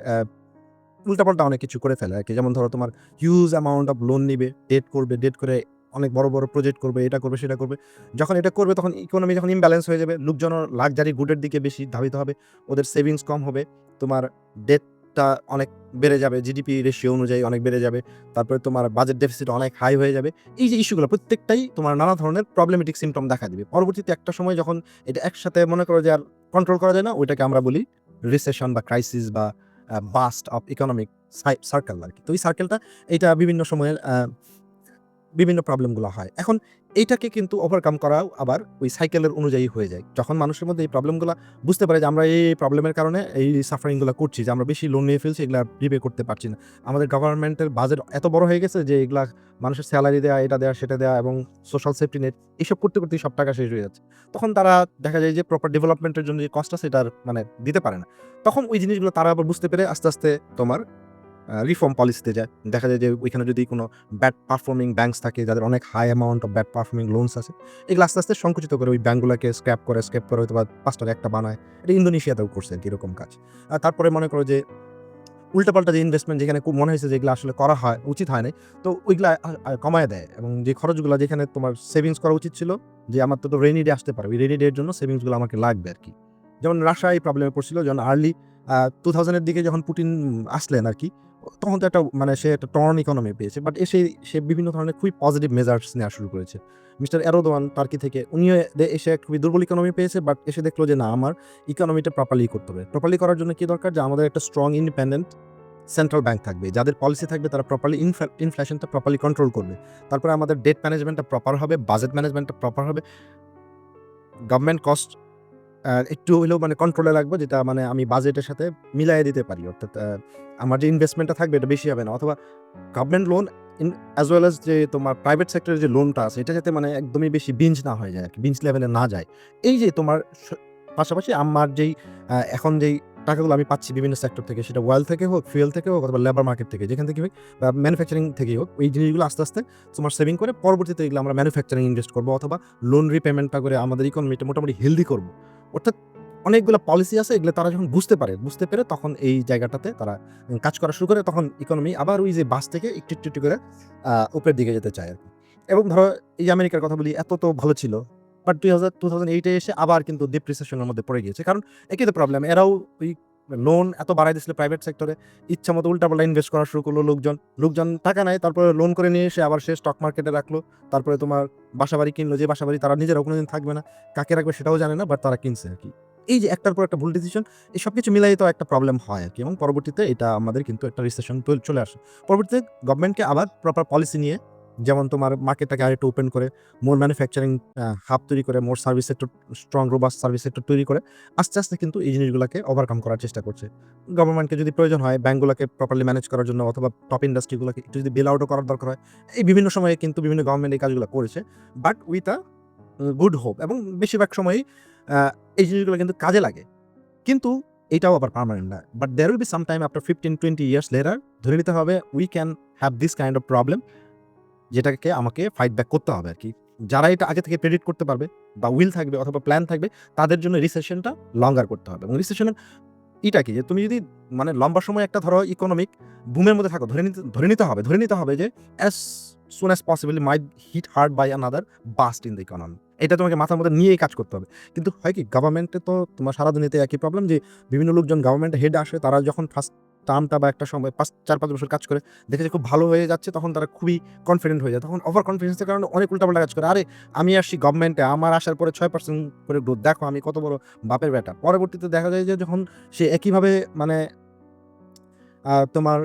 উল্টাপাল্টা অনেক কিছু করে ফেলে আরকি। যেমন ধরো তোমার হিউজ অ্যামাউন্ট অফ লোন নিবে, ডেট করে অনেক বড়, বড় প্রজেক্ট করবে, এটা করবে, সেটা করবে। যখন এটা করবে তখন ইকোনমি যখন ইমব্যালেন্স হয়ে যাবে, লোকজনও লাক্সারি গুডের দিকে বেশি ধাবিত হবে। ওদের সেভিংস কম হবে। তোমার ডেটটা অনেক বেড়ে যাবে, জিডিপি রেশিও অনুযায়ী অনেক বেড়ে যাবে। তারপরে তোমার বাজেট ডেফিসিট অনেক হাই হয়ে যাবে। এই যে ইস্যুগুলো প্রত্যেকটাই তোমার নানা ধরনের প্রবলেমেটিক সিম্পটম দেখা দিবে। পরবর্তীতে একটা সময় যখন এটা একসাথে মনে করো যে আর কন্ট্রোল করা যায় না, ওইটাকে আমরা বলি রিসেশন বা ক্রাইসিস বা বাস্ট অফ ইকোনমিক সার্কেল আরকি। তো এই সার্কেলটা এইটা বিভিন্ন সময়ের বিভিন্ন প্রবলেমগুলো হয়। এখন এইটাকে কিন্তু ওভারকাম করাও আবার ওই সাইকেলের অনুযায়ী হয়ে যায়। যখন মানুষের মধ্যে এই প্রবলেমগুলা বুঝতে পারে যে আমরা এই প্রবলেমের কারণে এই সাফারিং গুলা করছি, যে আমরা বেশি লোন নিয়ে ফেলছি, এগুলা রিপে করতে পারছি না। আমাদের গভর্নমেন্টের বাজেট এত বড় হয়ে গেছে যে এগুলা মানুষের সেলারি দেয়া, এটা দেয়া, সেটা দেয়া এবং সোশ্যাল সেফটি নেট এসব করতে, করতেই সব টাকা শেষ হয়ে যাচ্ছে। তখন তারা দেখা যায় যে প্রপার ডেভেলপমেন্টের জন্য যে কস্ট আছে এটা আর মানে দিতে পারে না। তখন ওই জিনিসগুলো তারা আবার বুঝতে পেরে আস্তে, আস্তে তোমার রিফর্ম পলিসিতে যায়। দেখা যায় যে ওইখানে যদি কোনো ব্যাড পারফর্মিং ব্যাংকস থাকে, যাদের অনেক high amount of bad performing loans আছে, এগুলো আস্তে, আস্তে সংকুচিত করে ওই ব্যাংকগুলোকে স্ক্র্যাপ করে হয়তোবা ৫ টার একটা বানায়। এটা ইন্দোনেশিয়াতেও করছে আরকি এরকম কাজ। তারপরে মনে করো যে উল্টাপাল্টা যে ইনভেস্টমেন্ট যেখানে খুব মনে হয়েছে যে এগুলো আসলে করা হয় উচিত হয় নাই, তো ওইগুলা কমায় দেয় এবং যে খরচগুলা যেখানে তোমার সেভিংস করা উচিত ছিল, যে আমার তো রেইনি ডে আসতে পারে, ওই রেইনি ডে এর জন্য সেভিংসগুলো আমাকে লাগবে আরকি। যেমন রাশিয়া এই প্রবলেমে পড়ছিল যখন আর্লি 2000 এর দিকে যখন পুতিন আসলেন আরকি, তখন তো একটা মানে সে একটা টর্ন ইকোনমি পেয়েছে। বাট সে বিভিন্ন ধরনের খুবই পজিটিভ মেজার্স নেওয়া শুরু করেছে। মিস্টার এরদোয়ান টার্কি থেকে উনিও এসে খুবই দুর্বল ইকোনমি পেয়েছে, বাট এসে দেখলো যে না, আমার ইকোনমিটা প্রপারলি করতে হবে। প্রপারলি করার জন্য কি দরকার? যে আমাদের একটা স্ট্রং ইন্ডিপেন্ডেন্ট সেন্ট্রাল ব্যাংক থাকবে। যাদের পলিসি থাকবে তারা প্রপারলি ইনফ্লেশনটা প্রপারলি কন্ট্রোল করবে। তারপরে আমাদের ডেট ম্যানেজমেন্টটা প্রপার হবে, বাজেট ম্যানেজমেন্টটা প্রপার হবে। গভর্নমেন্ট কস্ট একটু হইলেও মানে কন্ট্রোলে রাখবো, যেটা মানে আমি বাজেটের সাথে মিলাইয়া দিতে পারি। অর্থাৎ আমার যে ইনভেস্টমেন্টটা থাকবে এটা বেশি হবে না। অথবা government loan as well as যে তোমার প্রাইভেট সেক্টরের যে লোনটা আছে, এটা যাতে মানে একদমই বেশি বিঞ্জ না হয়ে যায় আরকি, বিঞ্জ লেভেলে না যায়। এই যে তোমার পাশাপাশি আমার যেই এখন যেই টাকাগুলো আমি পাচ্ছি বিভিন্ন সেক্টর থেকে, সেটা অয়েল থেকে হোক, ফুয়েল থেকে হোক, অথবা লেবার মার্কেট থেকে, যেখান থেকে হোক বা ম্যানুফ্যাকচারিং থেকেই হোক, এই জিনিসগুলো আস্তে, আস্তে তোমার সেভিং করে পরবর্তীতে এগুলো আমরা ম্যানুফ্যাকচারিং ইনভেস্ট করবো অথবা লোন রিপেমেন্টটা করে আমাদের ইকোনমিটা মোটামুটি হেলদি করবো। অর্থাৎ অনেকগুলো পলিসি আছে, এগুলো তারা যখন বুঝতে পেরে তখন এই জায়গাটাতে তারা কাজ করা শুরু করে, তখন ইকোনমি আবার ওই যে বাস থেকে একটু, একটু, একটু করে উপরের দিকে যেতে চায় আরকি। এবং ধরো এই যে আমেরিকার কথা বলি, এত তো ভালো ছিল। বাট 2008 এ এসে আবার কিন্তু ডিপ রিসেশন এর মধ্যে পড়ে গিয়েছে। কারণ একই তো প্রবলেম। এরাও ওই লোন এত বাড়াই দিয়েছিল প্রাইভেট সেক্টরে, ইচ্ছা মতো উল্টাপাল্টা ইনভেস্ট করা শুরু করলো লোকজন টাকা নেয়, তারপরে লোন করে নিয়ে এসে আবার সে স্টক মার্কেটে রাখলো, তারপরে তোমার বাসাবাড়ি কিনলো, যে বাসাবাড়ি তারা নিজেরাও কোনোদিন থাকবে না, কাকে রাখবে সেটাও জানে না, বাট তারা কিনছে আর কি। এই যে একটার পর একটা ভুল ডিসিশন, এই সব কিছু মিলাই তো একটা প্রবলেম হয় আর কি, এবং পরবর্তীতে এটা আমাদের কিন্তু একটা রিসেশন চলে আসে। পরবর্তীতে গভর্নমেন্টকে আবার প্রপার পলিসি নিয়ে, যেমন তোমার মার্কেটটাকে আরেকটু ওপেন করে, মোর ম্যানুফ্যাকচারিং হাব তৈরি করে, more service sector, strong robust service sector তৈরি করে আস্তে আস্তে কিন্তু এই জিনিসগুলোকে ওভারকাম করার চেষ্টা করছে। গভর্নমেন্টকে যদি প্রয়োজন হয় ব্যাংকগুলোকে প্রপারলি ম্যানেজ করার জন্য, অথবা টপ ইন্ডাস্ট্রিগুলোকে একটু যদি বেল আউটও করার দরকার হয়, এই বিভিন্ন সময়ে কিন্তু বিভিন্ন গভর্নমেন্ট এই কাজগুলো করেছে, but with a good hope, এবং বেশিরভাগ সময়ই এই জিনিসগুলো কিন্তু কাজে লাগে। কিন্তু এটাও আবার পার্মানেন্ট না, but there will be some time after 15-20 years later ধরে নিতে হবে we can have this kind of problem, যেটাকে আমাকে ফাইট ব্যাক করতে হবে আর কি। যারা এটা আগে থেকে প্রেডিক্ট করতে পারবে বা উইল থাকবে অথবা প্ল্যান থাকবে, তাদের জন্য রিসেশনটা লঙ্গার করতে হবে। এবং রিসেশনের এটা কি, যে তুমি যদি মানে লম্বা সময় একটা ধরো ইকোনমিক বুমের মধ্যে থাকো, ধরে নিতে হবে যে as soon as possible might hit hard by another bust in the economy. এটা তোমাকে মাথার মধ্যে নিয়েই কাজ করতে হবে। কিন্তু হয় কি, গভর্নমেন্টে তো তোমার সারা দুনিয়াতে একই প্রবলেম, যে বিভিন্ন লোকজন গভর্নমেন্টে হেড আসে, তারা যখন ফার্স্ট টার্মটা বা একটা সময় 4-5 বছর কাজ করে দেখে যে খুব ভালো হয়ে যাচ্ছে, তখন তারা খুবই কনফিডেন্ট হয়ে যায়, তখন ওভার কনফিডেন্সের কারণে অনেক উল্টাপাল্টা কাজ করে। আরে আমি আসছি গভর্নমেন্টে, আমার আসার পরে 6% করে গ্রোথ, দেখো আমি কত বড় বাপের বেটা। পরবর্তীতে দেখা যায় যে যখন সে একইভাবে মানে তোমার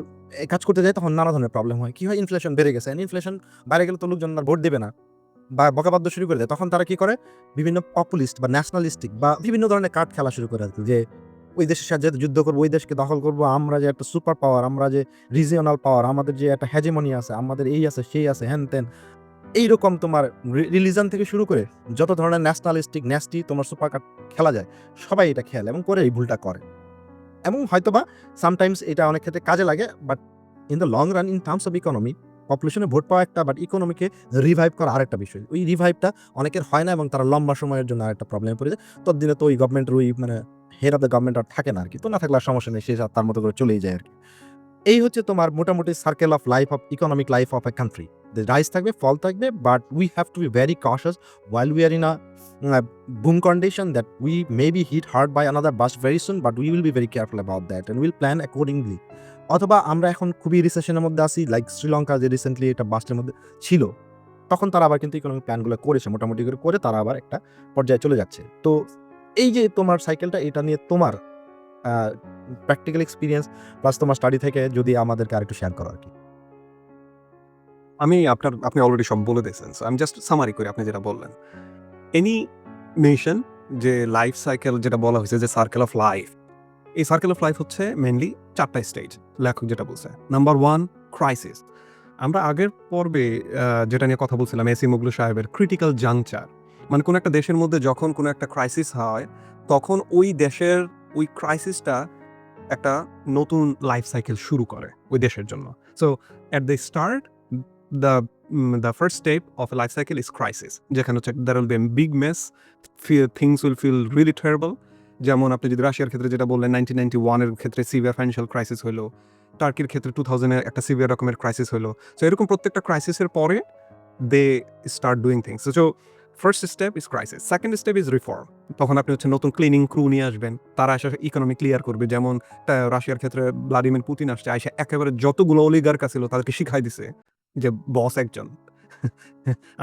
কাজ করতে যায়, তখন নানা ধরনের প্রবলেম হয়। কি হয়, ইনফ্লেশন বেড়ে গেছে, ইনফ্লেশন বাইরে গেলে তো লোকজন আর ভোট দেবে না বা বকাবাদ্য শুরু করে দেয়। তখন তারা কি করে, বিভিন্ন পপুলিস্ট বা ন্যাশনালিস্টিক বা বিভিন্ন ধরনের কার্ড খেলা শুরু করে আর কি, যে ওই দেশের সাথে যুদ্ধ করবো, ওই দেশকে দখল করবো, আমরা যে একটা সুপার পাওয়ার, আমরা যে রিজিওনাল পাওয়ার, আমাদের যে একটা হেজেমনি আছে, আমাদের এই আছে সেই আছে হ্যান ত্যান, এইরকম তোমার রিলিজন থেকে শুরু করে যত ধরনের ন্যাশনালিস্টিক ন্যাস্টি তোমার সুপার কার্ড খেলা যায়, সবাই এটা খেলে এবং করে এই ভুলটা করে। এবং হয়তোবা সামটাইমস এটা অনেক ক্ষেত্রে কাজে লাগে, but in the long run, in terms of economy, পপুলেশনে ভোট পাওয়া একটা, বাট ইকোনমিকে রিভাইভ করা আরেকটা বিষয়। ওই রিভাইভটা অনেকের হয় না, এবং তারা লম্বা সময়ের জন্য আরেকটা প্রবলেমে পড়ে যায়। ততদিনে তো ওই গভর্নমেন্টের ওই মানে হেড অফ দ্য গভর্নমেন্ট আর থাকে না আর কি, তো না থাকলে আর সমস্যা নেই, সে তার মতো করে চলেই যায় আর কি। এই হচ্ছে তোমার মোটামুটি circle of life of economic life of a country. Rise থাকবে, ফল থাকবে, but we have to be very কশাস while we are in a boom condition that we may be hit hard by another bust very soon, but we will be very careful about that and we'll plan accordingly. অথবা আমরা এখন খুবই রিসেশনের মধ্যে আছি, লাইক শ্রীলঙ্কা যে রিসেন্টলি এটা বাস্টের মধ্যে ছিল, তখন তারা আবার কিন্তু ইকোনমিক প্ল্যানগুলো করেছে, মোটামুটি করে তারা আবার একটা পর্যায়ে চলে যাচ্ছে। তো এই যে তোমার সাইকেলটা, এটা নিয়ে তোমার প্র্যাকটিক্যাল এক্সপিরিয়েন্স প্লাস তোমার স্টাডি থেকে যদি আমাদেরকে আরেকটু শেয়ার করো আর কি। আপনি অলরেডি সব বলে দিয়েছেন, সো আমি জাস্ট সামারি করি আপনি যেটা বললেন। এনি নেশন যে লাইফ সাইকেল যেটা বলা হয়েছে, যে সার্কেল অফ লাইফ, এই সার্কেল অফ লাইফ হচ্ছে মেইনলি 4টা স্টেজ, লেখক যেটা বলছে। Number 1, crisis. আমরা আগের পর্বে যেটা নিয়ে কথা বলছিলাম, এসি মুগলু সাহেবের ক্রিটিক্যাল জাংচার, মানে কোনো একটা দেশের মধ্যে যখন কোনো একটা ক্রাইসিস হয়, তখন ওই দেশের ওই ক্রাইসিসটা একটা নতুন লাইফ সাইকেল শুরু করে ওই দেশের জন্য। So at the start, the first step of a life cycle is crisis, যেখানে হচ্ছে there will be a big mess, things will feel really terrible. যেমন আপনি যদি রাশিয়ার ক্ষেত্রে যেটা বললেন, 1991 এর ক্ষেত্রে সিভিয়ার ফাইন্যান্সিয়াল ক্রাইসিস হলো, টার্কির ক্ষেত্রে 2000 এর একটা সিভিয়ার রকমের ক্রাইসিস হলো। সো এরকম প্রত্যেকটা ক্রাইসিসের পরে they start doing things. So first step is crisis, second step is reform. তখন আপনি হচ্ছে নতুন ক্লিনিং ক্রু নিয়ে আসবেন, তারা এসে ইকোনমি ক্লিয়ার করবে। যেমন রাশিয়ার ক্ষেত্রে ভ্লাদিমির পুতিন আসছে, আইসা একেবারে যতগুলো অলিগার্ক ছিল তাদেরকে শিখাই দিছে যে বস একজন,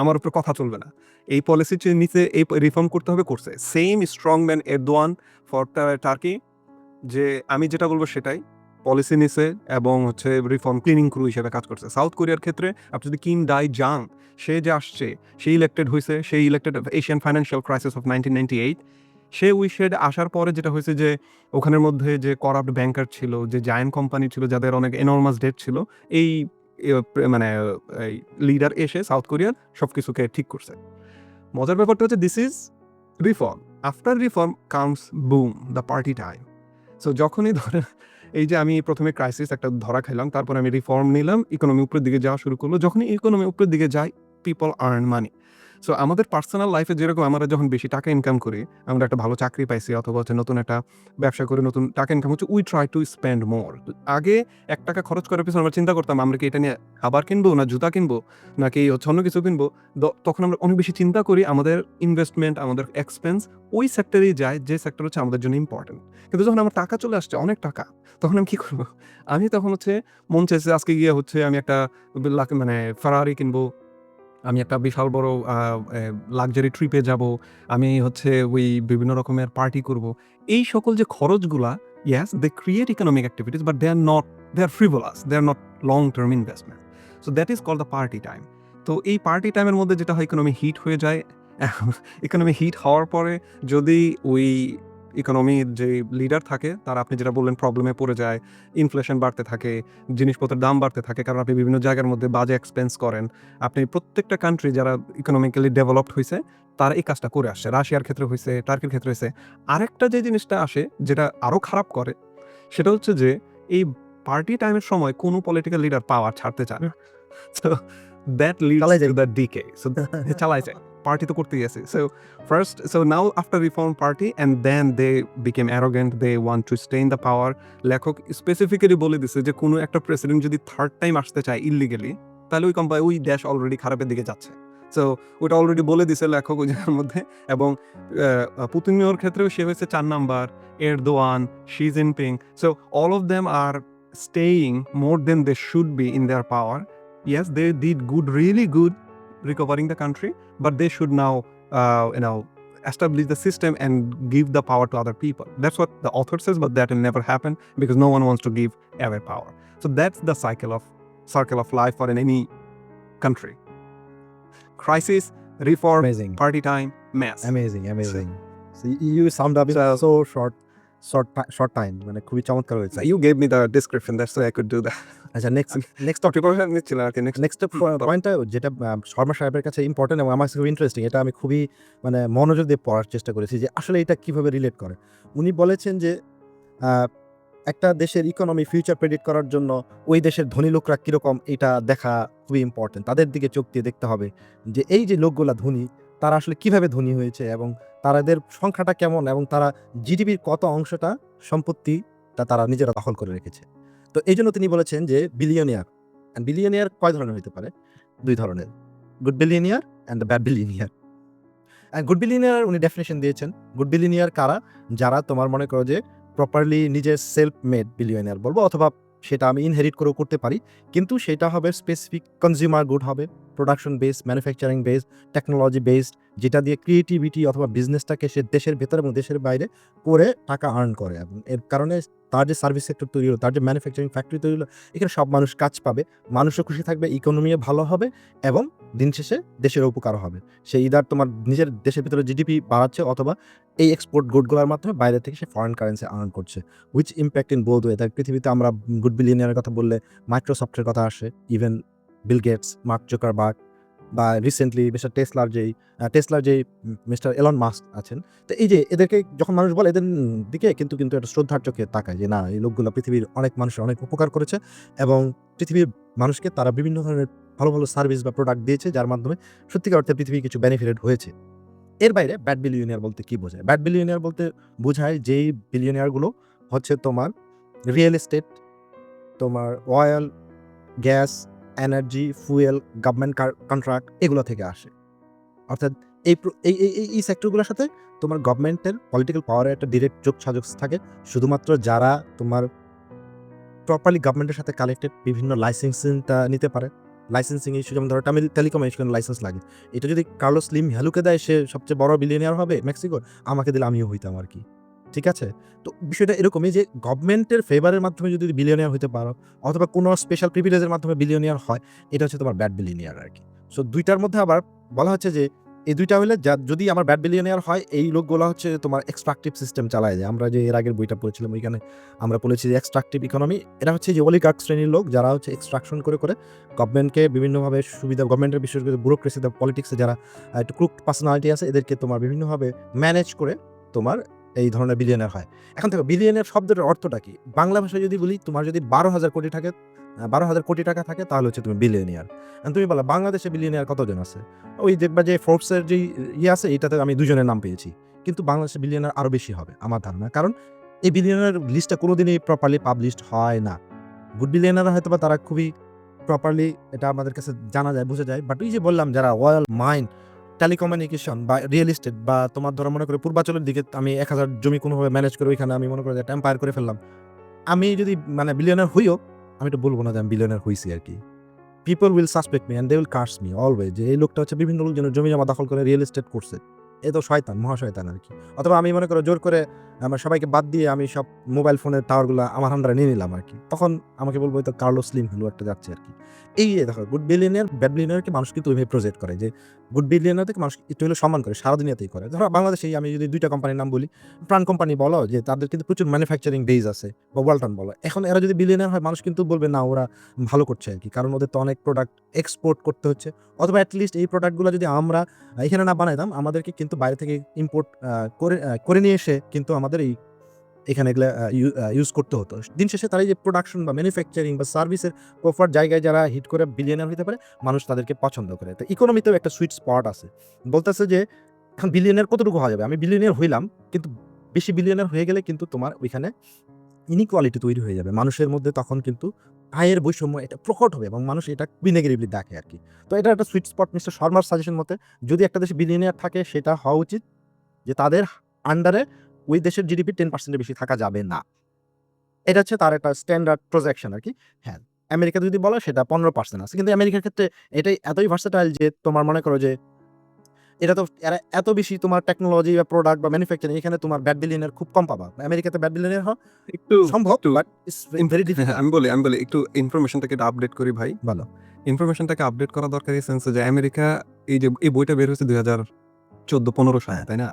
আমার উপর কথা চলবে না, এই পলিসি নিচে এই রিফর্ম করতে হবে, করছে। Same strong man Erdogan for turkey, যে আমি যেটা বলবো সেটাই পলিসি নিছে এবং হচ্ছে রিফর্ম ক্লিনিং ক্রু হিসেবে কাজ করছে। সাউথ কোরিয়ার ক্ষেত্রে আপনি যদি কিম ডাই জাং, সে যে আসছে, সে ইলেক্টেড হয়েছে, সেই elected Asian financial crisis of 1998। সে উইশেড আসার পরে যেটা হয়েছে যে ওখানের মধ্যে যে করাপ্ট ব্যাংকার ছিল, যে জায়ান্ট কোম্পানি ছিল, যাদের অনেক এনর্মাস ডেট ছিল, এই মানে লিডার এসে সাউথ কোরিয়ার সব কিছুকে ঠিক করছে। মজার ব্যাপারটা হচ্ছে this is reform. After reform comes broom, the party time. So যখনই ধরে এই যে আমি প্রথমে ক্রাইসিস একটা ধরা খাইলাম, তারপর আমি রিফর্ম নিলাম, ইকোনমি উপরের দিকে যাওয়া শুরু করলো। যখনই ইকোনমি উপরের দিকে যায়, পিপল আর্ন মানি। সো আমাদের পার্সোনাল লাইফে যেরকম আমরা যখন বেশি টাকা ইনকাম করি, আমরা একটা ভালো চাকরি পাইছি অথবা হচ্ছে নতুন একটা ব্যবসা করে নতুন টাকা ইনকাম হচ্ছে, we try to spend more. আগে ৳১ খরচ করার পিছনে আমরা চিন্তা করতাম আমরা কি এটা নিয়ে খাবার কিনবো, না জুতা কিনবো, নাকি হচ্ছে অন্য কিছু কিনবো। তখন আমরা অনেক বেশি চিন্তা করি, আমাদের ইনভেস্টমেন্ট, আমাদের এক্সপেন্স ওই সেক্টরেই যায় যে সেক্টর হচ্ছে আমাদের জন্য ইম্পর্টেন্ট। কিন্তু যখন আমার টাকা চলে আসছে, অনেক টাকা, তখন আমি কি করবো? আমি তখন হচ্ছে মন চাইছে আজকে গিয়ে হচ্ছে আমি একটা মানে Ferrari কিনবো। আমি একটা বিশাল বড় লাক্সারি ট্রিপে যাবো। আমি হচ্ছে ওই বিভিন্ন রকমের পার্টি করবো। এই সকল যে খরচগুলা, yes, they create economic activities, but they are frivolous. They are not long-term investment. So that is called the party time. তো এই পার্টি টাইমের মধ্যে যেটা হয়, ইকোনমি হিট হয়ে যায়। ইকোনমি হিট হওয়ার পরে যদি ওই ইকোনমির যে লিডার থাকে, তারা আপনি যেটা বললেন প্রবলেমে পড়ে যায়, ইনফ্লেশন বাড়তে থাকে, জিনিসপত্রের দাম বাড়তে থাকে, কারণ আপনি বিভিন্ন জায়গার মধ্যে বাজে এক্সপেন্স করেন। আপনি প্রত্যেকটা কান্ট্রি যারা ইকোনমিক্যালি ডেভেলপড হইছে, তারা এই কাজটা করে আসছে। রাশিয়ার ক্ষেত্রে হইছে, টার্কির ক্ষেত্রে হইছে। আরেকটা যে জিনিসটা আসে, যেটা আরো খারাপ করে, সেটা হচ্ছে যে এই পার্টি টাইমের সময় কোনো পলিটিক্যাল লিডার পাওয়ার ছাড়তে চায় না। সো দ্যাট লিডস চালাই যায়। To the decay. সো চালায় যায়। পার্টি তো করতেই আছে। So now after reform party, and then they became arrogant, they want to stay in the power. লেখক স্পেসিফিক্যালি বলে দিছে যে কোনো একটা প্রেসিডেন্ট যদি থার্ড টাইম আসতে চায় ইল্লিগালি, তাহলে ওই দেশ অলরেডি খারাপের দিকে যাচ্ছে। সো ওটা অলরেডি বলে দিছে লেখক ওই জায়গার মধ্যে। এবং পুতিনের ক্ষেত্রেও সে হয়েছে 4 number, Erdogan, Xi Jinping. So all of them are staying more than they should be in their power. Yes, they did good, really good recovering the country, but they should now, establish the system and give the power to other people. That's what the author says, but that will never happen because no one wants to give away power. So that's the circle of life for in any country. Crisis, reform, Amazing. party time, mess. Amazing. So you summed up in so short time, মানে খুবই চমৎকার হয়েছে। You gave me the description, that's why I could do that. আচ্ছা, নেক্সট টপিক, Preparation নিচ্ছিলাম আর কি, নেক্সট পয়েন্টটা যেটা শর্মা সাহেবের কাছে ইম্পর্টেন্ট এবং আমার কাছে খুব ইন্টারেস্টিং, এটা আমি খুবই মানে মনোযোগ দিয়ে পড়ার চেষ্টা করেছি যে আসলে এটা কিভাবে রিলেট করে। উনি বলেছেন যে একটা দেশের ইকোনমি ফিউচার প্রেডিক্ট করার জন্য ওই দেশের ধনী লোকরা কীরকম এটা দেখা খুবই ইম্পর্টেন্ট। তাদের দিকে চোখ দিয়ে দেখতে হবে যে এই যে লোকগুলা ধনী, তারা আসলে কিভাবে ধনী হয়েছে এবং তাদের সংখ্যাটা কেমন এবং তারা জিডিপির কত অংশটা সম্পত্তিটা তারা নিজেরা দখল করে রেখেছে। তো এই জন্য তিনি বলেছেন যে বিলিয়নিয়ার কয় ধরনের হতে পারে? 2 ধরনের, good billionaire and the bad billionaire. Good billionaire উনি ডেফিনেশন দিয়েছেন, গুড বিলিয়নিয়ার কারা? যারা তোমার মনে করো যে প্রপারলি নিজের সেলফ মেড বিলিয়নিয়ার বলবো, অথবা সেটা আমি ইনহেরিট করেও করতে পারি, কিন্তু সেটা হবে স্পেসিফিক কনজিউমার গুড হবে, production based, manufacturing based, technology based, যেটা দিয়ে ক্রিয়েটিভিটি অথবা বিজনেসটাকে সে দেশের ভেতর এবং দেশের বাইরে করে টাকা আর্ন করে, এবং এর কারণে তার যে সার্ভিস সেক্টর তৈরি হলো, তার যে ম্যানুফ্যাকচারিং ফ্যাক্টরি তৈরি হলো, এখানে সব মানুষ কাজ পাবে, মানুষও খুশি থাকবে, ইকোনমিও ভালো হবে এবং দিন শেষে দেশের উপকার হবে। সে ইদার তোমার নিজের দেশের ভিতরে জিডিপি বাড়াচ্ছে অথবা এই এক্সপোর্ট গুডগুলোর মাধ্যমে বাইরে থেকে সে ফরেন কারেন্সি আর্ন করছে, which impact in both way. তাই পৃথিবীতে আমরা গুড বিলিয়নিয়ারের কথা বললে মাইক্রোসফটের কথা আসে, even Bill Gates, Mark Zuckerberg, বা রিসেন্টলি মিস্টার টেসলার যেই মিস্টার এলন মাস্ক আছেন। তো এই যে এদেরকে যখন মানুষ বলে, এদের দিকে কিন্তু একটা শ্রদ্ধার চোখে তাকায় যে না, এই লোকগুলো পৃথিবীর অনেক মানুষের অনেক উপকার করেছে এবং পৃথিবীর মানুষকে তারা বিভিন্ন ধরনের ভালো ভালো সার্ভিস বা প্রোডাক্ট দিয়েছে, যার মাধ্যমে সত্যিকার অর্থে পৃথিবী কিছু বেনিফিটেড হয়েছে। এর বাইরে ব্যাড বিলিয়নিয়ার বলতে কি বোঝায়? ব্যাড বিলিয়নিয়ার বলতে বোঝায় যেই বিলিয়নিয়ারগুলো হচ্ছে তোমার রিয়েল এস্টেট, তোমার oil, gas, energy, fuel, government contract, এগুলো থেকে আসে। অর্থাৎ এই সেক্টরগুলোর সাথে তোমার গভর্নমেন্টের পলিটিক্যাল পাওয়ারের একটা ডিরেক্ট যোগসাজশ থাকে। শুধুমাত্র যারা তোমার প্রপারলি গভর্নমেন্টের সাথে কানেক্টেড বিভিন্ন লাইসেন্সিংটা নিতে পারে। লাইসেন্সিং ইস্যু, যেমন ধরো টেলিকমিউনিকেশন লাইসেন্স লাগে, এটা যদি কার্লোস স্লিম হ্যালুকে দেয়, সে সবচেয়ে বড় বিলিয়নিয়ার হবে মেক্সিকোর, আমাকে দিলে আমিও হইতাম আর কি। ঠিক আছে? তো বিষয়টা এরকমই যে গভর্নমেন্টের ফেভারের মাধ্যমে যদি বিলিয়নিয়ার হতে পারো অথবা কোনো স্পেশাল প্রিভিলেজের মাধ্যমে বিলিয়নিয়ার হয়, এটা হচ্ছে তোমার ব্যাড বিলিয়নিয়ার আর কি। সো দুইটার মধ্যে আবার বলা হচ্ছে যে এই দুইটা হলে যদি আমার ব্যাড বিলিয়নিয়ার হয়, এই লোকগুলো হচ্ছে তোমার এক্সট্রাকটিভ সিস্টেম চালায় যায়। আমরা যে এর আগের বইটা পড়েছিলাম, ওইখানে আমরা বলেছি যে এক্সট্রাকটিভ ইকোনমি, এটা হচ্ছে যে অলিগার্ক শ্রেণীর লোক যারা হচ্ছে এক্সট্রাকশন করে গভর্নমেন্টকে বিভিন্নভাবে সুবিধা, গভর্নমেন্টের বিশেষ করে ব্যুরোক্রেসিতে, পলিটিক্সে যারা একটু ক্রুকড পার্সোনালিটি আছে, এদেরকে তোমার বিভিন্নভাবে ম্যানেজ করে তোমার এই ধরনের বিলিয়নিয়ার হয়। এখন দেখো বিলিয়নিয়ার শব্দের অর্থটা কি? বাংলা ভাষায় যদি বলি, তোমার যদি 12,000 কোটি থাকে 12,000 কোটি টাকা থাকে তাহলে হচ্ছে তুমি বিলিয়নিয়ার। তুমি বলো বাংলাদেশে বিলিয়নিয়ার কতজন আছে? ওই দেখবা যে ফোর্বসের যেই আছে এটাতে আমি 2 জনের নাম পেয়েছি। কিন্তু বাংলাদেশে বিলিয়নিয়ার আরো বেশি হবে আমার ধারণা। কারণ এই বিলিয়নিয়ার লিস্টটা কোনোদিনই প্রপারলি পাবলিশড হয় না। গুড বিলিয়নিয়ার হয়তোবা তারা খুবই প্রপারলি এটা আমাদের কাছে জানা যায়, বোঝা যায়। বাট ওই যে বললাম যারা ওয়াল মাইন, টেলিকমিউনিকেশন বা রিয়েল এস্টেট বা তোমার ধরো মনে করে পূর্বাঞ্চলের দিকে আমি 1000 জমি কোনোভাবে ম্যানেজ করে ওইখানে আমি মনে করি যে একটা এম্পায়ার করে ফেললাম। আমি যদি মানে বিলিয়নার হইও, আমি তো বলব না যে আমি বিলিয়নার হইছি আরকি। People will suspect me and they will curse me always যে এই লোকটা হচ্ছে বিভিন্ন লোকজনের জমি জমা দখল করে রিয়েল এস্টেট করছে। এ তো শয়তান, মহাশয়তান আরকি। অথবা আমি মনে করো জোর করে আমার সবাইকে বাদ দিয়ে আমি সব মোবাইল ফোনের টাওয়ারগুলা আমার আন্ডারে নিয়ে নিলাম আরকি। তখন আমাকে বলবো এটা কার্লোস স্লিম হলো একটা যাচ্ছে আরকি। এই যে দেখো গুড বিলিয়নিয়ার, ব্যাড বিলিয়নিয়ারকে মানুষ কিন্তু ওইভাবে প্রজেক্ট করে যে গুড বিলিয়নিয়ার থেকে মানুষ একটু হলেও সম্মান করে, সারা দুনিয়াতেই করে। ধরো বাংলাদেশেই আমি যদি ২ টা কোম্পানির নাম বলি, প্রাণ কোম্পানি বলো যে তাদের কিন্তু প্রচুর ম্যানুফ্যাকচারিং বেস আছে বা ওয়ালটন বলো। এখন এরা যদি বিলিয়নিয়ার হয় মানুষ কিন্তু বলবে না ওরা ভালো করছে আরকি। কারণ ওদের তো অনেক প্রোডাক্ট এক্সপোর্ট করতে হচ্ছে। অথবা এট লিস্ট এই প্রোডাক্টগুলো যদি আমরা এখানে না বানাইতাম, আমাদেরকে কিন্তু বাইরে থেকে ইম্পোর্ট করে নিয়ে এসে কিন্তু আমাদের এখানে এগুলা ইউজ করতে হতো। দিন শেষে তারা এই যে প্রোডাকশন বা ম্যানুফ্যাকচারিং বা সার্ভিসের প্রপার জায়গায় যারা হিট করে বিলিয়নিয়ার হইতে পারে, মানুষ তাদেরকে পছন্দ করে। তো ইকোনমিতেও একটা সুইট স্পট আছে। বলতেছে যে এখন বিলিয়নিয়ার কতটুকু হওয়া যাবে? আমি বিলিয়নিয়ার হইলাম, কিন্তু বেশি বিলিয়নিয়ার হয়ে গেলে কিন্তু তোমার ওইখানে ইনিকোয়ালিটি তৈরি হয়ে যাবে। মানুষের মধ্যে তখন কিন্তু আয়ের বৈষম্য এটা প্রকট হবে এবং মানুষ এটা খুবই নেগেটিভলি দেখে আরকি। তো এটা একটা সুইট স্পট মিস্টার শর্মার সাজেশন মতে যদি একটা দেশে বিলিয়নিয়ার থাকে সেটা হওয়া উচিত যে তাদের আন্ডারে ওই দেশের জিডিপি 10% এর বেশি থাকা যাবে না। এটা হচ্ছে তার একটা স্ট্যান্ডার্ড প্রজেকশন আরকি। হ্যাঁ, আমেরিকা যদি বলে সেটা 15% আছে। কিন্তু আমেরিকার ক্ষেত্রে এটাই এতই ভার্সেটাইল যে তোমার মনে করো যে এটা তো এরা এত বেশি তোমার টেকনোলজি বা প্রোডাক্ট বা ম্যানুফ্যাকচারিং এখানে তোমার ব্যাড বিলিয়নিয়ার খুব কম পাবা। আমেরিকাতে ব্যাড বিলিয়নিয়ার হওয়া একটু সম্ভব একটু বাট ইটস ভেরি ডিফিকাল্ট। আমি বলি একটু ইনফরমেশনটাকে একটু আপডেট করি ভাই। বলো। ইনফরমেশনটাকে আপডেট করা দরকার এই সেন্সে যে আমেরিকা এই বইটা বের হয়েছে 2014-15 সালে, তাই না?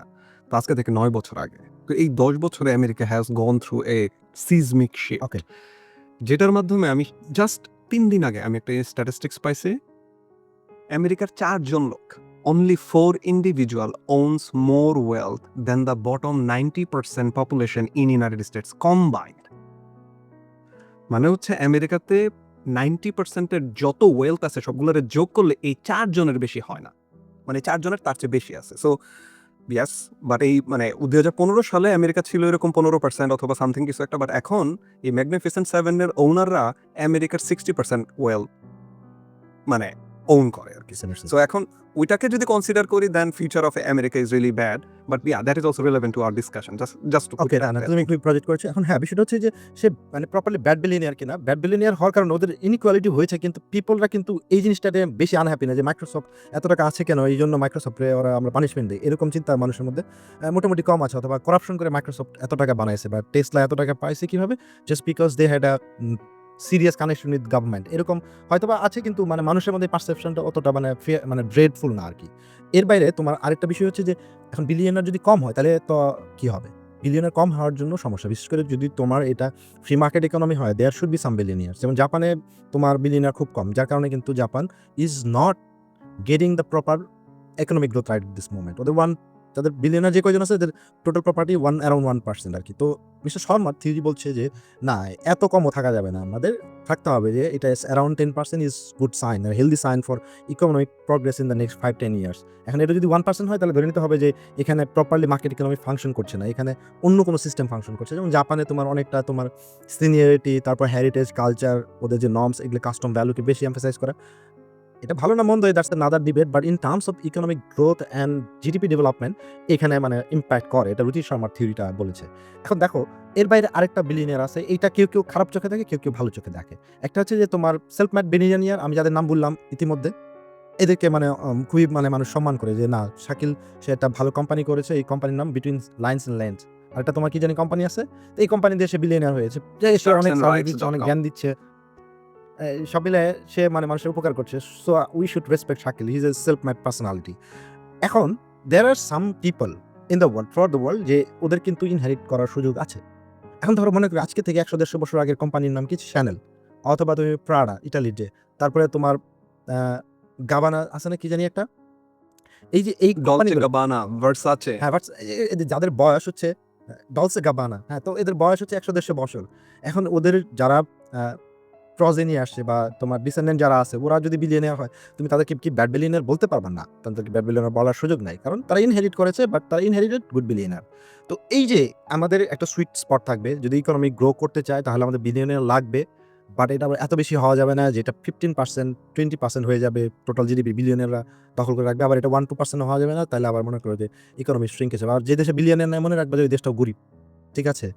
তো আজকে থেকে 9 বছর আগে। তো এই 10 বছরে America has gone through a seismic shift. Okay. যেটার মাধ্যমে আমি জাস্ট 3 দিন আগে আমি একটা স্ট্যাটিস্টিক্স পাইছি। আমেরিকার 4 জন লোক, only 4 individual owns more wealth than the bottom 90% population in United States combined. মানে হচ্ছে আমেরিকাতে 90% এর যত ওয়েলথ আছে সবগুলোরে যোগ করলে এই 4 জনের বেশি হয় না। মানে 4 জনের তার চেয়ে বেশি আছে। সো ইয়াস, বাট এই মানে 2015 সালে আমেরিকা ছিল এরকম 15% অথবা সামথিং কিছু একটা, বাট এখন এই ম্যাগনিফিসেন্ট 7 এর ওনাররা আমেরিকার 60% ওয়েলথ মানে ওন করে আরকি। সো এখন ওইটাকে যদি কনসিডার করি then future of America is really bad, but that is also relevant to our discussion. Just to okay, না তুমি একটু প্রজেক্ট করেছো। এখন হ্যাঁ, বিষয়টা হচ্ছে যে সে মানে প্রপারলি ব্যাড বিলিয়নিয়ার কিনা। ব্যাড বিলিয়নিয়ার হওয়ার কারণে ওদের ইনইকুয়ালিটি হয়েছে কিন্তু পিপলরা কিন্তু এই জিনিসটাতে বেশি আনহ্যাপি না যে মাইক্রোসফট এত টাকা আছে কেন? এইজন্য মাইক্রোসফটে ওরা আমরা পানিশমেন্ট দেই। এরকম চিন্তা মানুষের মধ্যে মোটামুটি কম আছে অথবা করাপশন করে মাইক্রোসফট এত টাকা বানাইছে বা টেসলা এত টাকা পাইছে কিভাবে? Just because they had a serious connection with government. এরকম হয়তোবা আছে কিন্তু মানে মানুষের মধ্যে পারসেপশনটা অতটা মানে ড্রেডফুল না আরকি। এর বাইরে তোমার আরেকটা বিষয় হচ্ছে যে এখন বিলিয়নার যদি কম হয় তাহলে তো কি হবে? বিলিয়নার কম হওয়ার জন্য সমস্যা। বিশেষ করে যদি তোমার এটা ফ্রি মার্কেট ইকোনমি হয়, there should be some billionaires. যেমন জাপানে তোমার বিলিয়নিয়ার খুব কম। যার কারণে কিন্তু Japan is not getting the proper economic growth right at this moment. তাদের বিলিয়নার যে কয়জন আছে এদের টোটাল প্রপার্টি অ্যারাউন্ড 1% আরকি। তো মিস্টার শর্মার থিওরি বলছে যে না, এত কমও থাকা যাবে না। আমাদের থাকতে হবে যে এটা around 10% is good sign, healthy sign for economic progress in the next 5-10 years. এখন এটা যদি 1% হয় তাহলে ধরে নিতে হবে যে এখানে প্রপারলি মার্কেট ইকোনমি ফাংশন করছে না। এখানে অন্য কোনো সিস্টেম ফাংশন করছে। যেমন জাপানে তোমার অনেকটা তোমার সিনিয়রিটি, তারপর হেরিটেজ, কালচার, ওদের যে নর্মস এগুলো কাস্টম ভ্যালুকে বেশি এমফাসাইজ করে। এটা ভালো না মন্দ, that's another debate, but in terms of economic growth and GDP development এখানে মানে ইম্প্যাক্ট করে। এটা রুচি শর্মার থিওরিটা বলেছে। এখন দেখো এর বাইরে আরেকটা বিলিয়নিয়ার আছে। এইটা কেউ খারাপ চোখে দেখে, কেউ ভালো চোখে দেখে। একটা হচ্ছে যে তোমার সেলফ মেড বিলিয়নিয়ার, আমি যাদের নাম বললাম ইতিমধ্যে, এদেরকে মানে খুবই মানে মানুষ সম্মান করে যে না, শাকিল সে একটা ভালো কোম্পানি করেছে। এই কোম্পানির নাম বিটুইন লাইনস এন্ড লেন্স। আরেকটা তোমার কি জানি কোম্পানি আছে। তো এই কোম্পানি দিয়ে সে বিলিয়নিয়ার হয়েছে। যে সে অনেক সার্ভিস দিচ্ছে, অনেক জ্ঞান দিচ্ছে। সব মিলে সে মানে মানুষের উপকার করছে। So we should respect Shakil. He is a self made personality. এখন there are some people in the world, for the world, যে ওদের কিন্তু ইনহেরিট করার সুযোগ আছে। এখন ধরো মনে করি আজকে থেকে 100-150 বছর আগের কোম্পানির নাম কি? শ্যানেল, অথবা তুমি প্রাডা ইটালির যে, তারপরে তোমার গাবানা আছে না কি জানি একটা? এই যে এই ডলচে কোম্পানিগুলো, গাবানা, ভার্সাচে। হ্যাঁ, বাট যাদের বয়স হচ্ছে ডলসে গাবানা, হ্যাঁ, তো এদের বয়স হচ্ছে 100-150 বছর। এখন ওদের যারা প্রজেনি আসছে বা তোমার ডিসেন্ডেন্ট যারা আছে ওরা যদি বিলিয়নিয়ার হয়, তুমি তাদেরকে কি ব্যাড বিলিয়নিয়ার বলতে পারবে না, তাদেরকে ব্যাড বিলিয়নিয়ার বলার সুযোগ নাই, কারণ তারা ইনহেরিট করেছে, বাট তারা ইনহেরিটেড গুড বিলিয়নিয়ার। তো এই যে আমাদের একটা সুইট স্পট থাকবে, যদি ইকোনমি গ্রো করতে চায় তাহলে আমাদের বিলিয়নিয়ার লাগবে, বাট এটা আবার এত বেশি হওয়া যাবে না যেটা 15% 20% হয়ে যাবে টোটাল জিডিপি বিলিয়নিয়াররা দখল করে রাখবে, আবার এটা 1-2% হওয়া যাবে না, তাহলে আবার মনে করো যে ইকোনমি শ্রিঙ্কেজ হবে। আর যে দেশে বিলিয়নিয়ার নেয় মনে রাখবে যে ওই দেশটাও গরিব, ঠিক আছে?